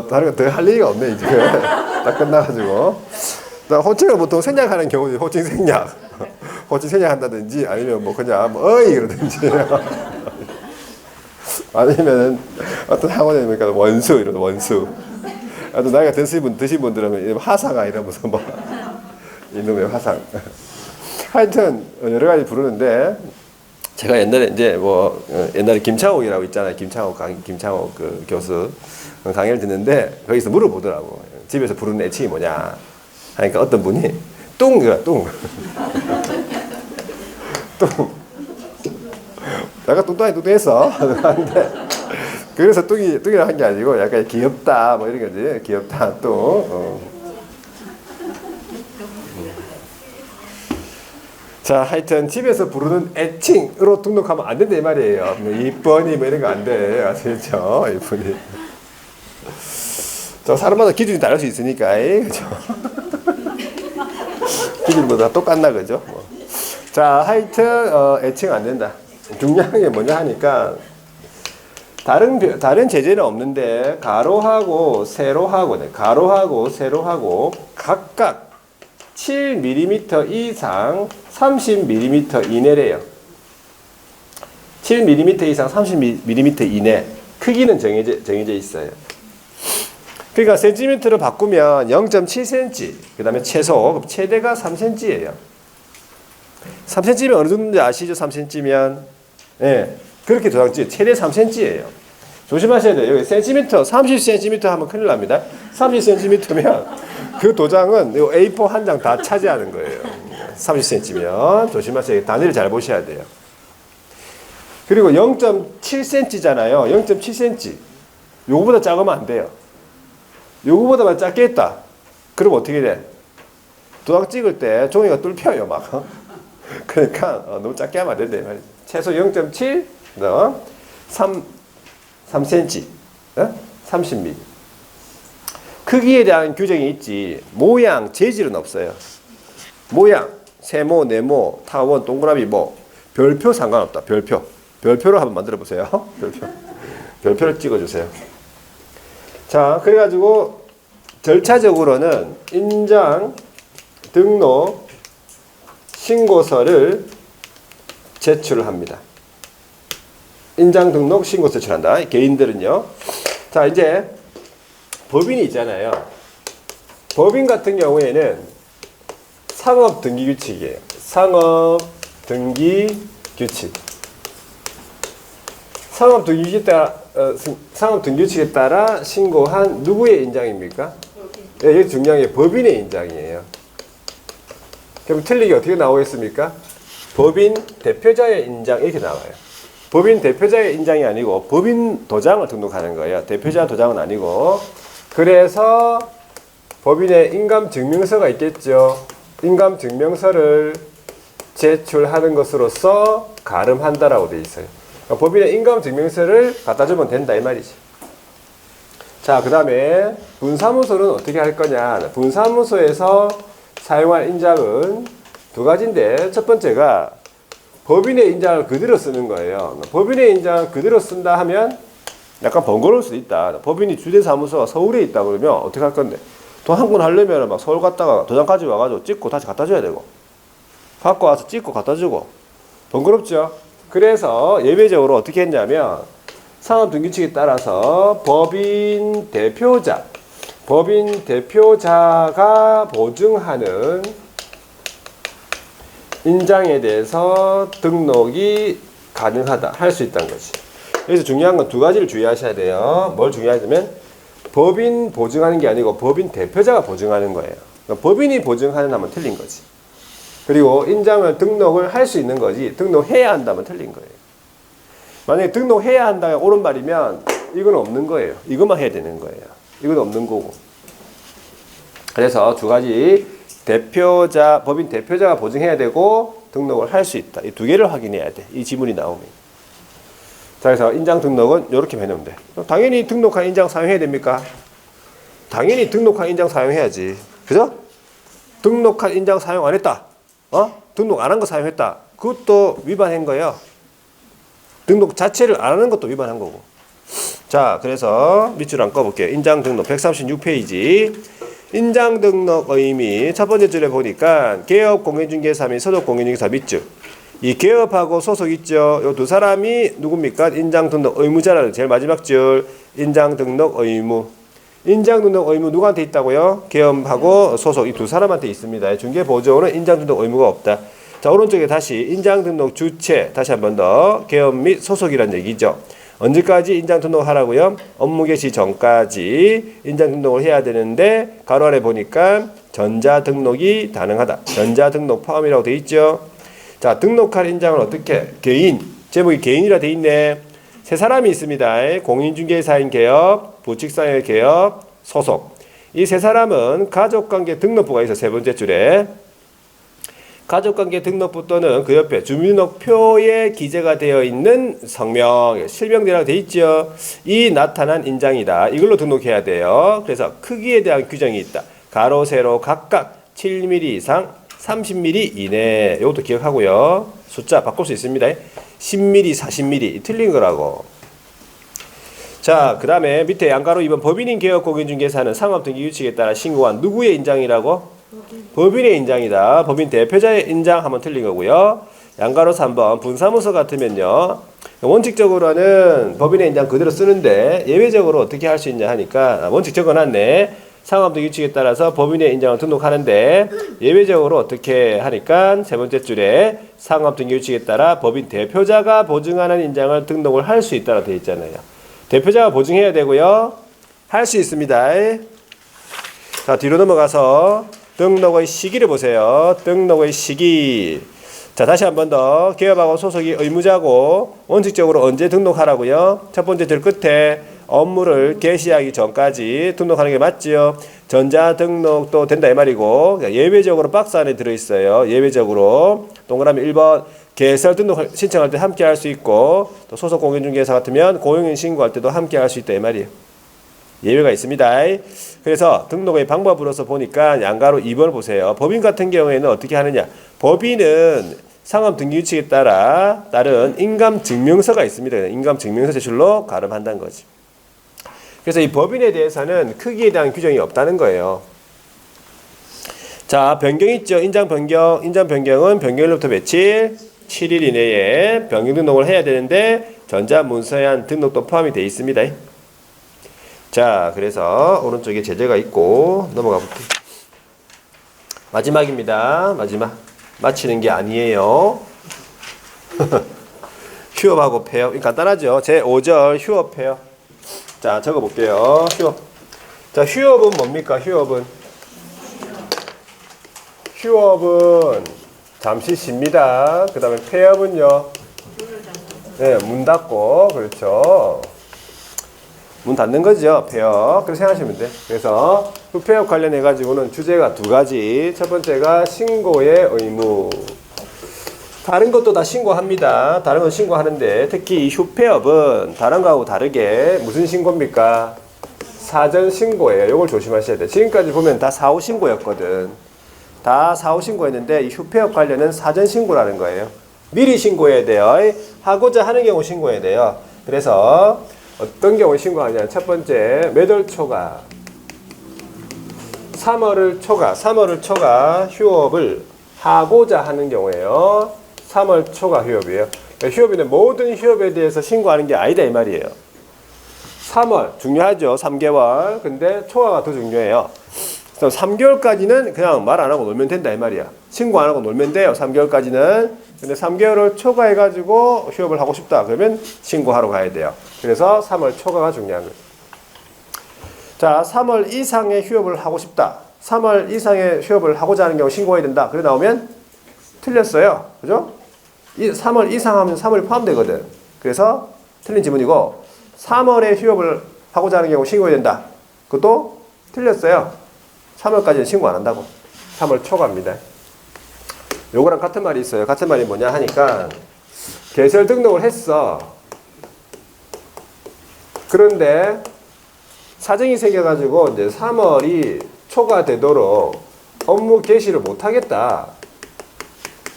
Speaker 1: 다른 거 더 할 얘기가 없네 이제. 다 끝나가지고. 호칭을 보통 생략하는 경우는 호칭 생략 한다든지 아니면 뭐 그냥 어이 그러든지 아니면 어떤 학원이니까 원수 이런 원수. 또 나이가 드신 분들은 화상아 이러면서 뭐 이놈의 화상. 하여튼 여러 가지 부르는데 제가 옛날에 이제 옛날에 김창옥이라고 있잖아요. 김창옥 그 교수 강의를 듣는데 거기서 물어보더라고. 집에서 부르는 애칭이 뭐냐. 하니까 어떤 분이 뚱이야 뚱. 내가 뚱뚱했어. 그래서 뚱이라 한 게 아니고 약간 귀엽다 뭐 이런 거지. 귀엽다 뚱. 자, 하여튼 집에서 부르는 애칭으로 등록하면 안 된다 이 말이에요. 이쁜이 뭐 이런 거 안 돼. 아시겠죠? 이쁜이. 저 사람마다 기준이 다를 수 있으니까, 그죠? 기준보다 똑같나, 그죠? 자, 하여튼 애칭 안 된다. 중요한 게 뭐냐 하니까 다른 제재는 없는데 가로하고 세로하고 각각 7mm 이상 30mm 이내래요. 7mm 이상 30mm 이내 크기는 정해져 있어요. 그러니까 센티미터로 바꾸면 0.7cm, 그 다음에 최소, 최대가 3cm예요. 3cm면 어느 정도인지 아시죠? 3cm면 예, 그렇게 도장지 최대 3cm예요. 조심하셔야 돼요. 여기 센티미터, 30cm 하면 큰일 납니다. 30cm면 그 도장은 A4 한 장 다 차지하는 거예요. 30cm면 조심하셔야 돼요. 단위를 잘 보셔야 돼요. 그리고 0.7cm잖아요. 0.7cm. 요거보다 작으면 안 돼요. 요거보다만 작게 했다. 그럼 어떻게 돼? 도장 찍을 때 종이가 뚫혀요, 막. 그러니까 너무 작게 하면 안 된다. 최소 0.7, 3cm, 30mm. 크기에 대한 규정이 있지. 모양, 재질은 없어요. 모양, 세모, 네모, 타원, 동그라미, 별표 상관없다. 별표로 한번 만들어 보세요. 별표를 찍어주세요. 자, 그래가지고 절차적으로는 인장, 등록, 신고서를 제출합니다. 인장, 등록, 신고서 제출한다. 개인들은요. 자, 이제 법인이 있잖아요. 법인 같은 경우에는 상업등기규칙이에요. 상업등기규칙. 상업등기규칙에 따라 신고한 누구의 인장입니까? 예, 이게 중요한 게 법인의 인장이에요. 그럼 틀리게 어떻게 나오겠습니까? 법인 대표자의 인장 이렇게 나와요. 법인 대표자의 인장이 아니고 법인 도장을 등록하는 거예요. 대표자 도장은 아니고. 그래서 법인의 인감증명서가 있겠죠. 인감증명서를 제출하는 것으로서 가름한다라고 되어 있어요. 그러니까 법인의 인감증명서를 갖다 주면 된다 이 말이지. 자, 그 다음에 분사무소는 어떻게 할 거냐. 분사무소에서 사용할 인장은 두 가지인데 첫 번째가 법인의 인장을 그대로 쓰는 거예요. 법인의 인장을 그대로 쓴다 하면 약간 번거로울 수도 있다. 법인이 주된 사무소가 서울에 있다 그러면 어떻게 할 건데? 돈 한 건 하려면 막 서울 갔다가 도장 가지고 와가지고 찍고 다시 갖다 줘야 되고 갖고 와서 찍고 갖다 주고 번거롭죠? 그래서 예외적으로 어떻게 했냐면 상업등기칙에 따라서 법인 대표자가 보증하는 인장에 대해서 등록이 가능하다, 할 수 있다는 거지. 그래서 중요한 건 두 가지를 주의하셔야 돼요. 뭘 중요하냐면 법인 보증하는 게 아니고 법인 대표자가 보증하는 거예요. 그러니까 법인이 보증하는 하면 틀린 거지. 그리고 인장을 등록을 할 수 있는 거지 등록해야 한다면 틀린 거예요. 만약에 등록해야 한다가 옳은 말이면 이건 없는 거예요. 이것만 해야 되는 거예요. 이건 없는 거고. 그래서 두 가지 법인 대표자가 보증해야 되고 등록을 할 수 있다. 이 두 개를 확인해야 돼. 이 지문이 나오면. 자, 그래서 인장 등록은 이렇게 해놓으면 돼. 당연히 등록한 인장 사용해야 됩니까? 당연히 등록한 인장 사용해야지. 그죠? 등록한 인장 사용 안 했다. 등록 안 한 거 사용했다. 그것도 위반한 거예요. 등록 자체를 안 하는 것도 위반한 거고. 자, 그래서 밑줄 한번 꺼볼게요. 인장 등록 136페이지. 인장 등록 의미 첫 번째 줄에 보니까 개업 공인중개사 및 소속 공인중개사 밑줄. 이 개업하고 소속 있죠. 요 두 사람이 누굽니까? 인장 등록 의무자라는 제일 마지막 줄. 인장 등록 의무. 인장 등록 의무 누구한테 있다고요? 개업하고 소속 이 두 사람한테 있습니다. 중개보조원은 인장 등록 의무가 없다. 자, 오른쪽에 다시 인장 등록 주체 다시 한 번 더 개업 및 소속이란 얘기죠. 언제까지 인장 등록하라고요? 업무 개시 전까지 인장 등록을 해야 되는데 가로 아래 보니까 전자 등록이 가능하다. 전자 등록 포함이라고 돼 있죠. 자, 등록할 인장은 어떻게? 개인. 제목이 개인이라 돼 있네. 세 사람이 있습니다. 공인중개사인 개업, 부칙상의 개업, 소속. 이 세 사람은 가족관계 등록부가 있어. 세 번째 줄에. 가족관계 등록부 또는 그 옆에 주민등록표에 기재가 되어 있는 성명, 실명제라고 되어 있죠. 이 나타난 인장이다. 이걸로 등록해야 돼요. 그래서 크기에 대한 규정이 있다. 가로, 세로 각각 7mm 이상 30mm 이내. 이것도 기억하고요. 숫자 바꿀 수 있습니다. 10mm, 40mm 틀린 거라고. 자, 그 다음에 밑에 양가로 2번 법인인 개업 공인중개사는 상업등기규칙에 따라 신고한 누구의 인장이라고? 법인의 인장이다. 법인 대표자의 인장 하면 틀린 거고요. 양가로 3번 분사무소 같으면요. 원칙적으로는 법인의 인장 그대로 쓰는데 예외적으로 어떻게 할 수 있냐 하니까 원칙 적어놨네. 상업등 규칙에 따라서 법인의 인장을 등록하는데 예외적으로 어떻게 하니까 세 번째 줄에 상업등 규칙에 따라 법인 대표자가 보증하는 인장을 등록을 할 수 있다고 되어 있잖아요. 대표자가 보증해야 되고요. 할 수 있습니다. 자, 뒤로 넘어가서 등록의 시기를 보세요. 등록의 시기. 자, 다시 한 번 더. 개업하고 소속이 의무자고 원칙적으로 언제 등록하라고요? 첫 번째 줄 끝에 업무를 개시하기 전까지 등록하는 게 맞지요. 전자등록도 된다 이 말이고 예외적으로 박스 안에 들어있어요. 예외적으로 동그라미 1번 개설 등록 신청할 때 함께 할 수 있고 또 소속 공인중개사 같으면 고용인 신고할 때도 함께 할 수 있다 이 말이에요. 예외가 있습니다. 그래서 등록의 방법으로서 보니까 양가로 2번을 보세요. 법인 같은 경우에는 어떻게 하느냐. 법인은 상업등기규칙에 따른 인감증명서가 있습니다. 인감증명서 제출로 가름한다는 거지. 그래서 이 법인에 대해서는 크기에 대한 규정이 없다는 거예요. 자, 변경 있죠. 인장 변경은 변경일로부터 며칠? 7일 이내에 변경 등록을 해야 되는데 전자문서에한 등록도 포함이 되어 있습니다. 자, 그래서 오른쪽에 제재가 있고 넘어가 볼게요. 마지막입니다. 마지막. 마치는 게 아니에요. 휴업하고 폐업. 간단하죠. 제5절 휴업 폐업. 자, 적어 볼게요. 휴업. 자, 휴업은 뭡니까? 휴업은 잠시 쉽니다. 그 다음에 폐업은요. 네, 문 닫고. 그렇죠. 문 닫는 거죠. 폐업. 그렇게 생각하시면 돼. 그래서 폐업 관련해 가지고는 주제가 두 가지. 첫 번째가 신고의 의무. 다른 것도 다 신고합니다. 다른 건 신고하는데 특히 이 휴폐업은 다른 거하고 다르게 무슨 신고입니까? 사전 신고예요. 이걸 조심하셔야 돼요. 지금까지 보면 다 사후 신고였거든. 다 사후 신고였는데 이 휴폐업 관련은 사전 신고라는 거예요. 미리 신고해야 돼요. 하고자 하는 경우 신고해야 돼요. 그래서 어떤 경우 신고하냐. 첫 번째 몇 월 초가 3월을 초가 휴업을 하고자 하는 경우에요. 3월 초가 휴업이에요. 그러니까 휴업인데 모든 휴업에 대해서 신고하는 게 아니다 이 말이에요. 3월 중요하죠. 3개월. 근데 초과가 더 중요해요. 그래서 3개월까지는 그냥 말 안 하고 놀면 된다 이 말이야. 신고 안 하고 놀면 돼요. 3개월까지는. 근데 3개월을 초과해가지고 휴업을 하고 싶다. 그러면 신고하러 가야 돼요. 그래서 3월 초과가 중요한 거예요. 자, 3월 이상의 휴업을 하고 싶다. 3월 이상의 휴업을 하고자 하는 경우 신고해야 된다. 그래 나오면 틀렸어요. 그죠? 3월 이상 하면 3월이 포함되거든. 그래서 틀린 지문이고 3월에 휴업을 하고자 하는 경우 신고해야 된다. 그것도 틀렸어요. 3월까지는 신고 안 한다고. 3월 초과입니다. 요거랑 같은 말이 있어요. 같은 말이 뭐냐 하니까 개설 등록을 했어. 그런데 사정이 생겨가지고 이제 3월이 초과되도록 업무 개시를 못 하겠다.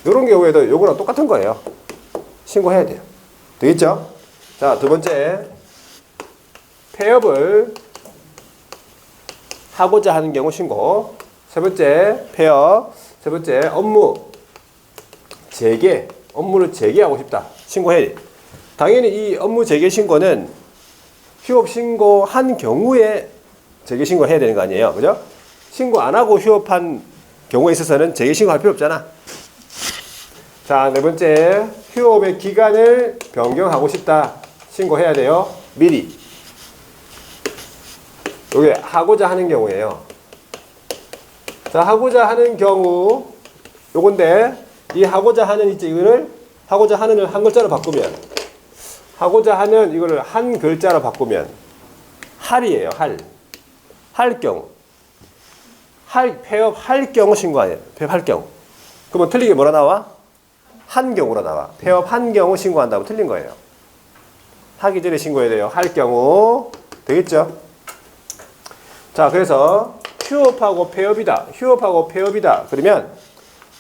Speaker 1: 이런 경우에도 요거랑 똑같은 거예요. 신고해야 돼요. 되겠죠? 자, 두 번째 폐업을 하고자 하는 경우 신고. 세 번째 폐업. 세 번째 업무를 재개하고 싶다. 신고해야 돼. 당연히 이 업무 재개 신고는 휴업 신고한 경우에 재개 신고를 해야 되는 거 아니에요. 그죠? 신고 안 하고 휴업한 경우에 있어서는 재개 신고할 필요 없잖아. 자, 네 번째 휴업의 기간을 변경하고 싶다. 신고해야 돼요. 미리. 이게 하고자 하는 경우예요. 자, 하고자 하는 경우 요건데 이 하고자 하는 이거를 하고자 하는을 한 글자로 바꾸면 하고자 하는 이거를 한 글자로 바꾸면 할이에요. 할 경우. 폐업할 경우 신고해요. 폐업할 경우. 그러면 틀리게 뭐라 나와? 한 경우로 나와. 폐업한 경우 신고한다고 틀린 거예요. 하기 전에 신고해야 돼요. 할 경우. 되겠죠? 자, 그래서 휴업하고 폐업이다. 휴업하고 폐업이다. 그러면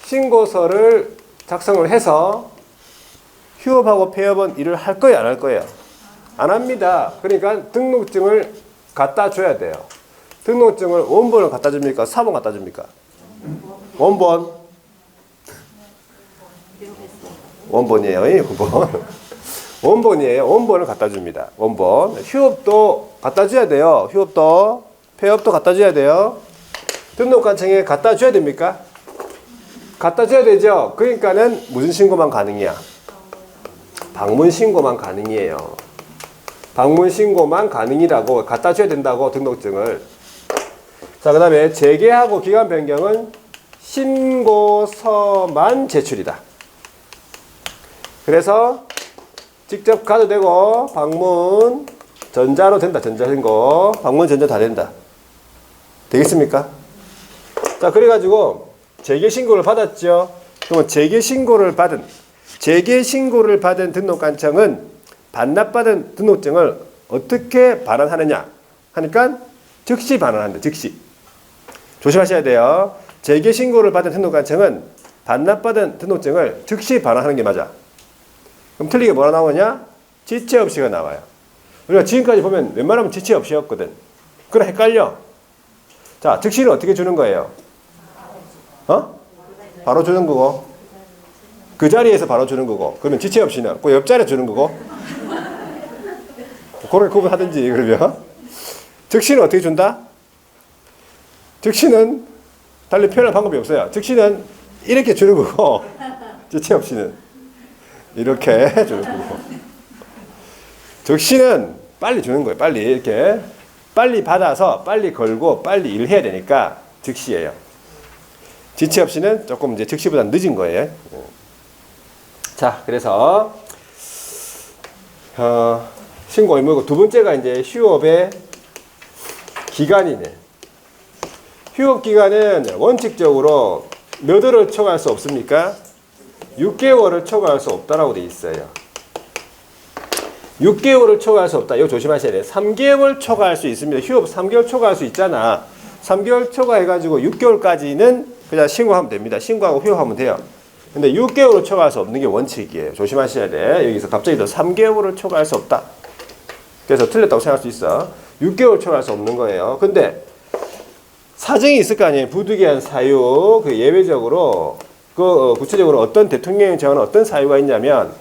Speaker 1: 신고서를 작성을 해서 휴업하고 폐업은 일을 할 거예요? 안 할 거예요? 안 합니다. 그러니까 등록증을 갖다 줘야 돼요. 등록증을 원본을 갖다 줍니까? 사본 갖다 줍니까? 원본이에요. 원본. 원본이에요. 원본을 갖다 줍니다. 원본. 휴업도 갖다 줘야 돼요. 휴업도. 폐업도 갖다 줘야 돼요. 등록관청에 갖다 줘야 됩니까? 갖다 줘야 되죠. 그러니까는 무슨 신고만 가능이야? 방문 신고만 가능이에요. 방문 신고만 가능이라고 갖다 줘야 된다고 등록증을. 자, 그 다음에 재개하고 기간 변경은 신고서만 제출이다. 그래서 직접 가도 되고 방문 전자로 된다. 전자신고. 방문 전자 다 된다. 되겠습니까? 자, 그래가지고 재개신고를 받았죠. 그러면 재개신고를 받은 등록관청은 반납받은 등록증을 어떻게 반환하느냐 하니까 즉시 반환한다. 즉시. 조심하셔야 돼요. 재개신고를 받은 등록관청은 반납받은 등록증을 즉시 반환하는 게 맞아. 그럼 틀리게 뭐가 나오냐? 지체 없이가 나와요. 우리가 지금까지 보면 웬만하면 지체 없이였거든. 그래 헷갈려. 자, 즉시는 어떻게 주는 거예요? 바로 주는 거고. 그 자리에서 바로 주는 거고. 그러면 지체 없이는 그 옆자리에 주는 거고. 그걸 구분하든지 그러면. 즉시는 어떻게 준다? 즉시는 달리 표현할 방법이 없어요. 즉시는 이렇게 주는 거고 지체 없이는 이렇게 주는 거고. 즉시는 빨리 주는 거예요. 빨리 이렇게 빨리 받아서 빨리 걸고 빨리 일해야 되니까 즉시예요. 지체 없이는 조금 이제 즉시보다 늦은 거예요. 자, 그래서 신고 의무고 두 번째가 이제 휴업의 기간이네. 휴업 기간은 원칙적으로 몇 월을 초과할 수 없습니까? 6개월을 초과할 수 없다라고 돼 있어요. 6개월을 초과할 수 없다. 이거 조심하셔야 돼요. 3개월 초과할 수 있습니다. 휴업 3개월 초과할 수 있잖아. 3개월 초과해가지고 6개월까지는 그냥 신고하면 됩니다. 신고하고 휴업하면 돼요. 근데 6개월을 초과할 수 없는 게 원칙이에요. 조심하셔야 돼. 여기서 갑자기 또 3개월을 초과할 수 없다. 그래서 틀렸다고 생각할 수 있어. 6개월 초과할 수 없는 거예요. 근데 사정이 있을 거 아니에요. 부득이한 사유, 그 예외적으로, 구체적으로 어떤 대통령이 정하는 어떤 사유가 있냐면,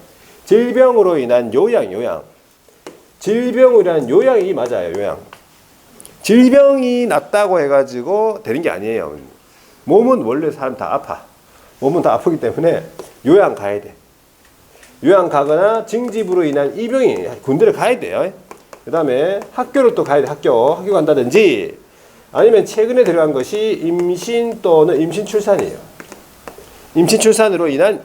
Speaker 1: 질병으로 인한 요양. 질병으로 인한 요양이 맞아요, 요양. 질병이 났다고 해가지고 되는 게 아니에요. 몸은 원래 사람 다 아파. 몸은 다 아프기 때문에 요양 가야 돼. 요양 가거나 징집으로 인한 이병이 군대를 가야 돼요. 그 다음에 학교를 또 가야 돼. 학교 간다든지, 아니면 최근에 들어간 것이 임신 또는 임신 출산이에요. 임신 출산으로 인한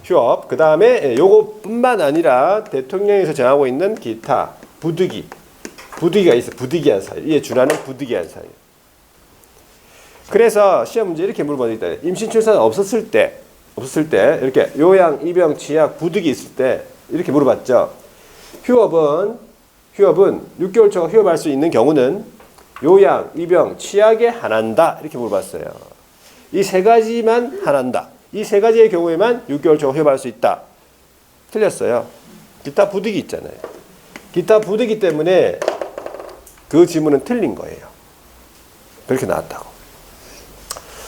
Speaker 1: 휴업. 그 다음에 요것뿐만 아니라 대통령에서 정하고 있는 기타 부득이가 있어. 부득이한 사유. 이에 준하는 부득이한 사유. 그래서 시험 문제 이렇게 물어보니까 임신 출산 없었을 때 이렇게 요양, 입영, 취약, 부득이 있을 때 이렇게 물어봤죠. 휴업은 6개월 초과 휴업할 수 있는 경우는 요양, 입영, 취약에 한한다. 이렇게 물어봤어요. 이 세 가지만 한한다. 이 세 가지의 경우에만 6개월 초과 휴업할 수 있다. 틀렸어요. 기타 부득이 있잖아요. 기타 부득이 때문에 그 지문은 틀린 거예요. 그렇게 나왔다고.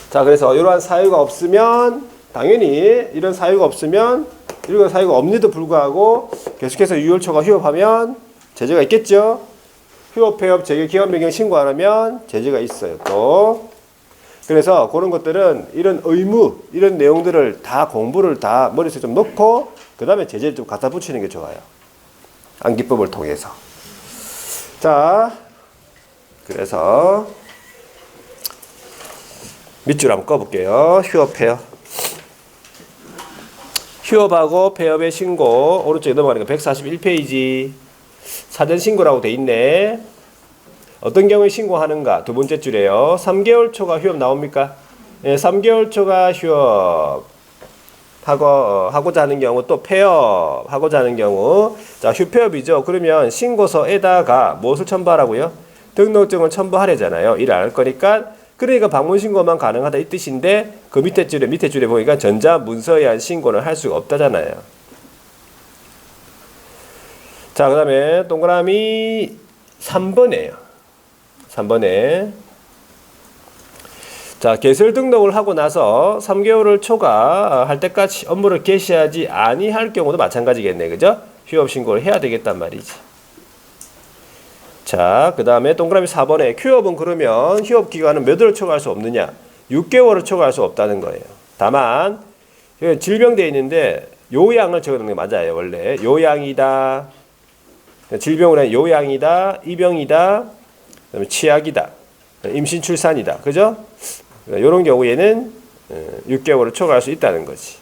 Speaker 1: 자, 그래서 이러한 사유가 없으면 당연히 이런 사유가 없는데도 불구하고 계속해서 6개월 초과 휴업하면 제재가 있겠죠. 휴업, 폐업, 재개, 기간 변경 신고 안 하면 제재가 있어요. 또 그래서 그런 것들은 이런 의무, 이런 내용들을 다 공부를 다 머릿속에 좀 넣고 그 다음에 제재를 좀 갖다 붙이는 게 좋아요. 암기법을 통해서. 자, 그래서 밑줄 한번 꺼볼게요. 휴업, 폐업. 휴업하고 폐업의 신고 오른쪽에 넘어가는 거 141페이지 사전 신고라고 돼 있네. 어떤 경우에 신고하는가? 두 번째 줄이에요. 3개월 초과 휴업 나옵니까? 예, 3개월 초과 휴업 하고자 하는 경우, 또 폐업하고자 하는 경우, 자, 휴폐업이죠. 그러면 신고서에다가 무엇을 첨부하라고요? 등록증을 첨부하래잖아요. 일 안 할 거니까. 그러니까 방문 신고만 가능하다 이 뜻인데, 그 밑에 줄에 보니까 전자 문서에 의한 신고는 할 수가 없다잖아요. 자, 그 다음에 동그라미 3번이에요. 3번에. 자, 개설 등록을 하고 나서 3개월을 초과할 때까지 업무를 개시하지 아니할 경우도 마찬가지겠네. 그죠? 휴업 신고를 해야 되겠단 말이지. 자, 그 다음에 동그라미 4번에 휴업은 그러면 휴업 기간은 몇 월을 초과할 수 없느냐? 6개월을 초과할 수 없다는 거예요. 다만 질병되어 있는데 요양을 적어놓는 게 맞아요. 원래 요양이다, 질병으로 한 요양이다, 입영이다, 그다음에 취약이다, 임신 출산이다, 그죠? 이런 경우에는 6개월을 초과할 수 있다는 거지.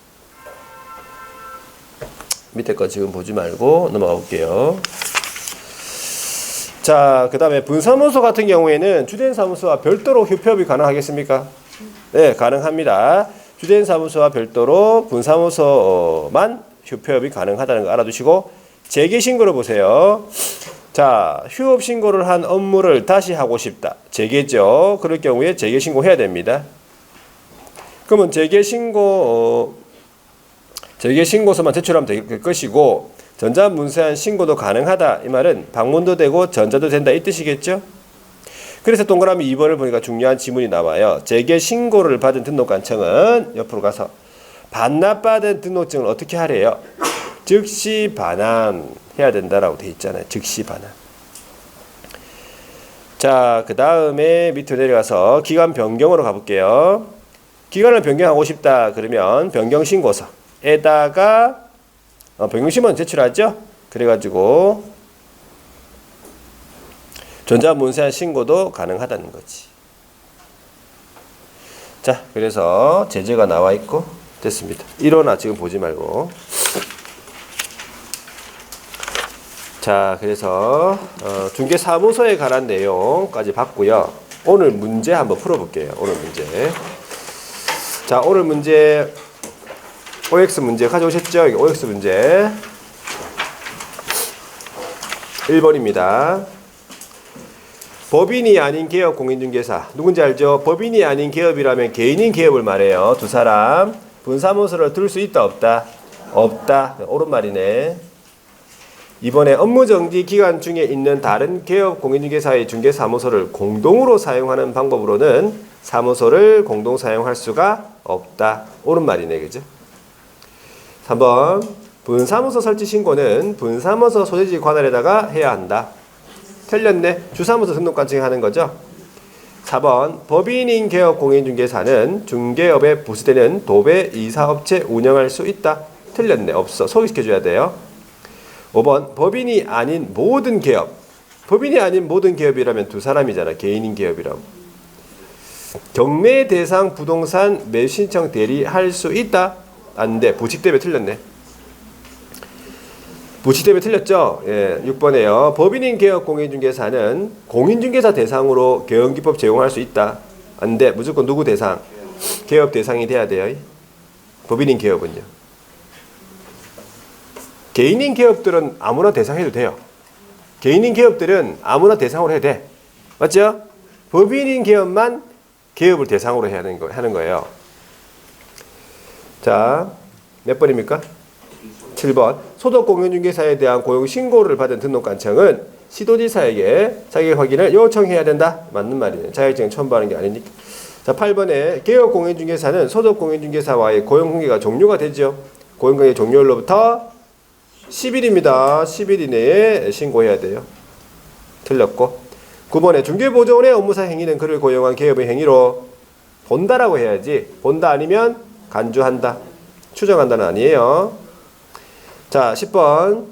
Speaker 1: 밑에 거 지금 보지 말고 넘어가 볼게요. 자, 그 다음에 분사무소 같은 경우에는 주된 사무소와 별도로 휴업이 가능하겠습니까? 네, 가능합니다. 주된 사무소와 별도로 분사무소만 휴업이 가능하다는 거 알아두시고, 재개 신고를 보세요. 자, 휴업 신고를 한 업무를 다시 하고 싶다. 재개죠. 그럴 경우에 재개 신고해야 됩니다. 그러면 재개 신고서만 제출하면 될 것이고, 전자문서한 신고도 가능하다. 이 말은 방문도 되고 전자도 된다. 이 뜻이겠죠? 그래서 동그라미 2번을 보니까 중요한 지문이 나와요. 재개 신고를 받은 등록관청은 옆으로 가서 반납받은 등록증을 어떻게 하래요? 즉시 반환해야 된다라고 돼 있잖아요. 즉시 반환. 자, 그 다음에 밑으로 내려가서 기간 변경으로 가볼게요. 기간을 변경하고 싶다. 그러면 변경신고서에다가 변경신고는 제출하죠. 그래가지고 전자문서한 신고도 가능하다는 거지. 자, 그래서 제재가 나와 있고 됐습니다. 1호나 지금 보지 말고. 자, 그래서 중개사무소에 관한 내용까지 봤고요. 오늘 문제 한번 풀어볼게요. 오늘 문제. 자, 오늘 문제 OX 문제 가져오셨죠? 여기 OX 문제 1번입니다. 법인이 아닌 개업 공인중개사. 누군지 알죠? 법인이 아닌 개업이라면 개인인 개업을 말해요. 두 사람 분사무소를 둘 수 있다 없다? 없다. 옳은 말이네. 이번에 업무정지 기간 중에 있는 다른 개업 공인중개사의 중개사무소를 공동으로 사용하는 방법으로는 사무소를 공동 사용할 수가 없다. 옳은 말이네. 그죠? 3번 분사무소 설치 신고는 분사무소 소재지 관할에다가 해야 한다. 틀렸네. 주사무소 등록관청에 하는 거죠. 4번 법인인 개업 공인중개사는 중개업에 부수되는 도배 이사업체 운영할 수 있다. 틀렸네. 없어. 소개시켜줘야 돼요. 5번 법인이 아닌 모든 개업. 법인이 아닌 모든 개업이라면 두 사람이잖아. 개인인 개업이라고. 경매 대상 부동산 매수 신청 대리 할 수 있다. 안 돼. 부칙 때문에 틀렸네. 부칙 때문에 틀렸죠? 예, 6번에요. 법인인 개업 공인중개사는 공인중개사 대상으로 개업기법 제공할 수 있다. 안 돼. 무조건 누구 대상? 개업 대상이 돼야 돼요. 법인인 개업은요. 개인인 개업들은 아무나 대상해도 돼요. 개인인 개업들은 아무나 대상으로 해도 돼. 맞죠? 법인인 개업만 개업을 대상으로 해야 하는 거예요. 자, 몇 번입니까? 7번. 소득공인중개사에 대한 고용신고를 받은 등록관청은 시도지사에게 자격 확인을 요청해야 된다. 맞는 말이네. 자격증을 첨부하는 게 아니니까. 자, 8번에 개업공인중개사는 소득공인중개사와의 고용관계가 종료가 되죠. 고용관계 종료일로부터 10일입니다. 10일 이내에 신고해야 돼요. 틀렸고. 9번에 중개보조원의 업무사 행위는 그를 고용한 개업의 행위로 본다라고 해야지. 본다 아니면 간주한다. 추정한다는 아니에요. 자, 10번.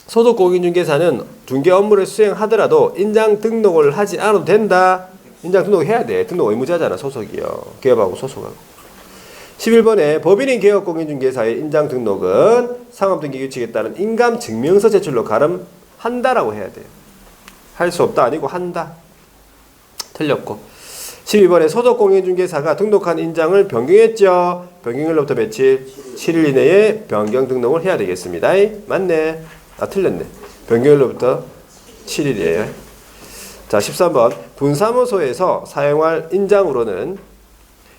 Speaker 1: 소득공인중개사는 중개 업무를 수행하더라도 인장 등록을 하지 않아도 된다. 인장 등록해야 돼. 등록 의무자잖아. 소속이요. 개업하고 소속하고. 11번에 법인인 개업공인중개사의 인장 등록은 상업등기규칙에 따른 인감증명서 제출로 가름한다라고 해야 돼요. 할 수 없다 아니고 한다. 틀렸고. 12번에 소득공인중개사가 등록한 인장을 변경했죠. 변경일로부터 며칠? 7일 이내에 변경 등록을 해야 되겠습니다. 맞네. 아, 틀렸네. 변경일로부터 7일이에요. 자, 13번. 분사무소에서 사용할 인장으로는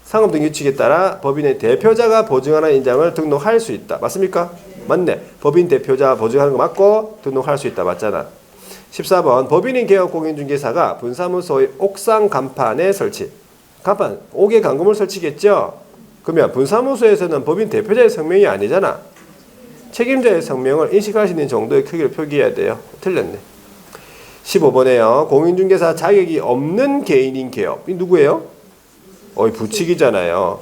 Speaker 1: 상업등기규칙에 따라 법인의 대표자가 보증하는 인장을 등록할 수 있다. 맞습니까? 맞네. 법인 대표자 보증하는 거 맞고 등록할 수 있다. 맞잖아. 14번. 법인인 개업공인중개사가 분사무소의 옥상 간판에 설치. 간판, 옥에 감금을 설치겠죠? 그러면 분사무소에서는 법인 대표자의 성명이 아니잖아. 책임자의 성명을 인식할 수 있는 정도의 크기를 표기해야 돼요. 틀렸네. 15번에요. 공인중개사 자격이 없는 개인인 개업. 이 누구예요? 부칙이잖아요.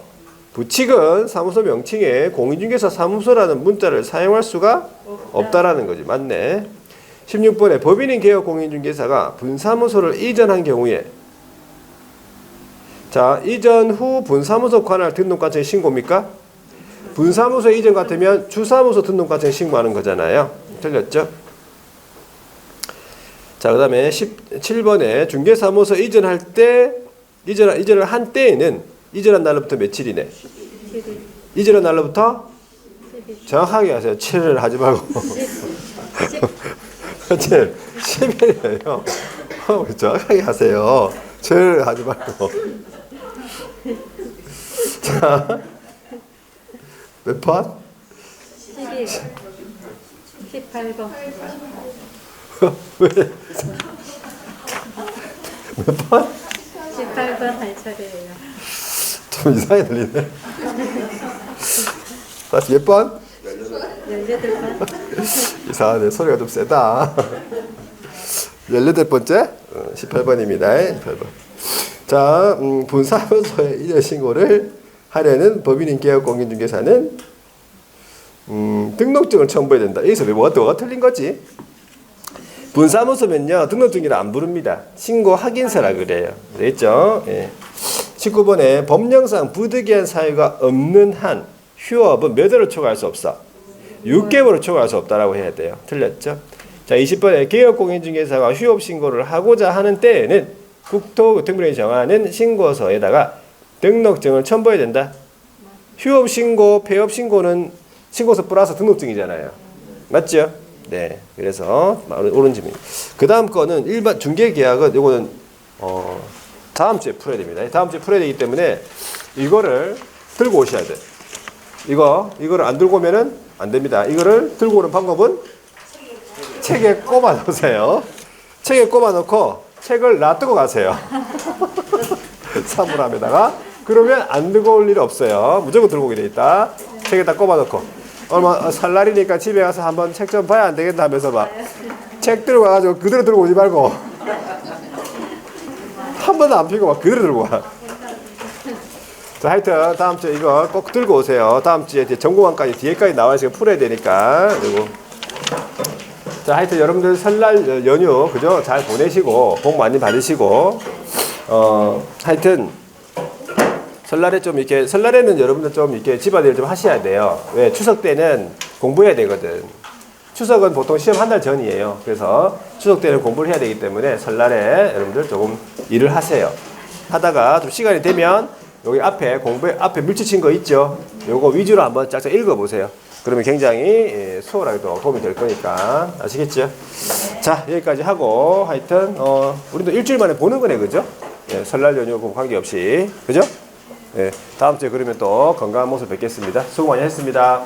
Speaker 1: 부칙은 사무소 명칭에 공인중개사 사무소라는 문자를 사용할 수가 없다라는 거지. 맞네. 16번에 법인인 개업 공인중개사가 분사무소를 이전한 경우에 자, 이전 후 분사무소 관할 등록과정의 신고입니까? 분사무소 이전 같으면 주사무소 등록과정의 신고하는 거잖아요. 틀렸죠? 자, 그 다음에 17번에 중개사무소 이전할 때 이전을 한 때에는 이전한 날로부터 며칠이네? 이전한 날로부터 정확하게 하세요. 7을 하지 말고 7, 10일이에요. 정확하게 하세요. 7을 하지 말고. 자, 몇 번?
Speaker 2: 11, 18번.
Speaker 1: 왜? 몇 번?
Speaker 2: 18번 할 차례예요.
Speaker 1: 좀 이상하게 들리네. 다시 몇 번?
Speaker 2: 18번.
Speaker 1: 이상하네. 소리가 좀 세다. 18번째? 18번입니다. 18번. 자, 분사무소의 이전 신고를 하려는 법인인 개업 공인중개사는 등록증을 첨부해야 된다. 여기서 뭐가 틀린 거지? 분사무소면요 등록증이라 안 부릅니다. 신고 확인서라 그래요. 그랬죠? 예. 19번에 법령상 부득이한 사유가 없는 한 휴업은 몇 월을 초과할 수 없어? 6개월을 초과할 수 없다라고 해야 돼요. 틀렸죠? 자, 20번에 개업공인중개사가 휴업 신고를 하고자 하는 때에는 국토교통부령이 정하는 신고서에다가 등록증을 첨부해야 된다. 휴업 신고, 폐업 신고는 신고서 플러스 등록증이잖아요. 맞죠? 네. 그래서 옳은 질문. 그 다음 거는 일반 중개계약은 요거는 다음 주에 풀어야 됩니다. 다음 주에 풀어야 되기 때문에 이거를 들고 오셔야 돼. 이거를 안 들고 오면은 안 됩니다. 이거를 들고 오는 방법은 책에 꼽아 놓으세요. 책에 꼽아 놓고 책을 놔두고 가세요. 사물함에다가. 그러면 안 들고 올 일 없어요. 무조건 들고 오게 돼 있다. 책에다 꼽아 놓고. 얼마 설날이니까 집에 가서 한번 책 좀 봐야 안 되겠다 하면서 막 책 들고 와가지고 그대로 들고 오지 말고 한 번도 안 피고 막 그대로 들고 와. 자, 하여튼 다음 주에 이거 꼭 들고 오세요. 다음 주에 전공안까지 뒤에까지 나와 있으니까 풀어야 되니까. 그리고 자, 하여튼 여러분들 설날 연휴 그죠? 잘 보내시고 복 많이 받으시고 하여튼 설날에 좀 이렇게 설날에는 여러분들 좀 이렇게 집안일 좀 하셔야 돼요. 왜? 추석 때는 공부해야 되거든. 추석은 보통 시험 한 달 전이에요. 그래서 추석 때는 공부를 해야 되기 때문에 설날에 여러분들 조금 일을 하세요. 하다가 좀 시간이 되면 여기 앞에 앞에 물지친 거 있죠? 요거 위주로 한번 쫙쫙 읽어보세요. 그러면 굉장히 수월하게도 도움이 될 거니까. 아시겠죠? 자, 여기까지 하고 하여튼 우리도 일주일 만에 보는 거네, 그죠? 예, 설날 연휴 관계없이. 그죠? 예, 다음 주에 그러면 또 건강한 모습 뵙겠습니다. 수고 많이 했습니다.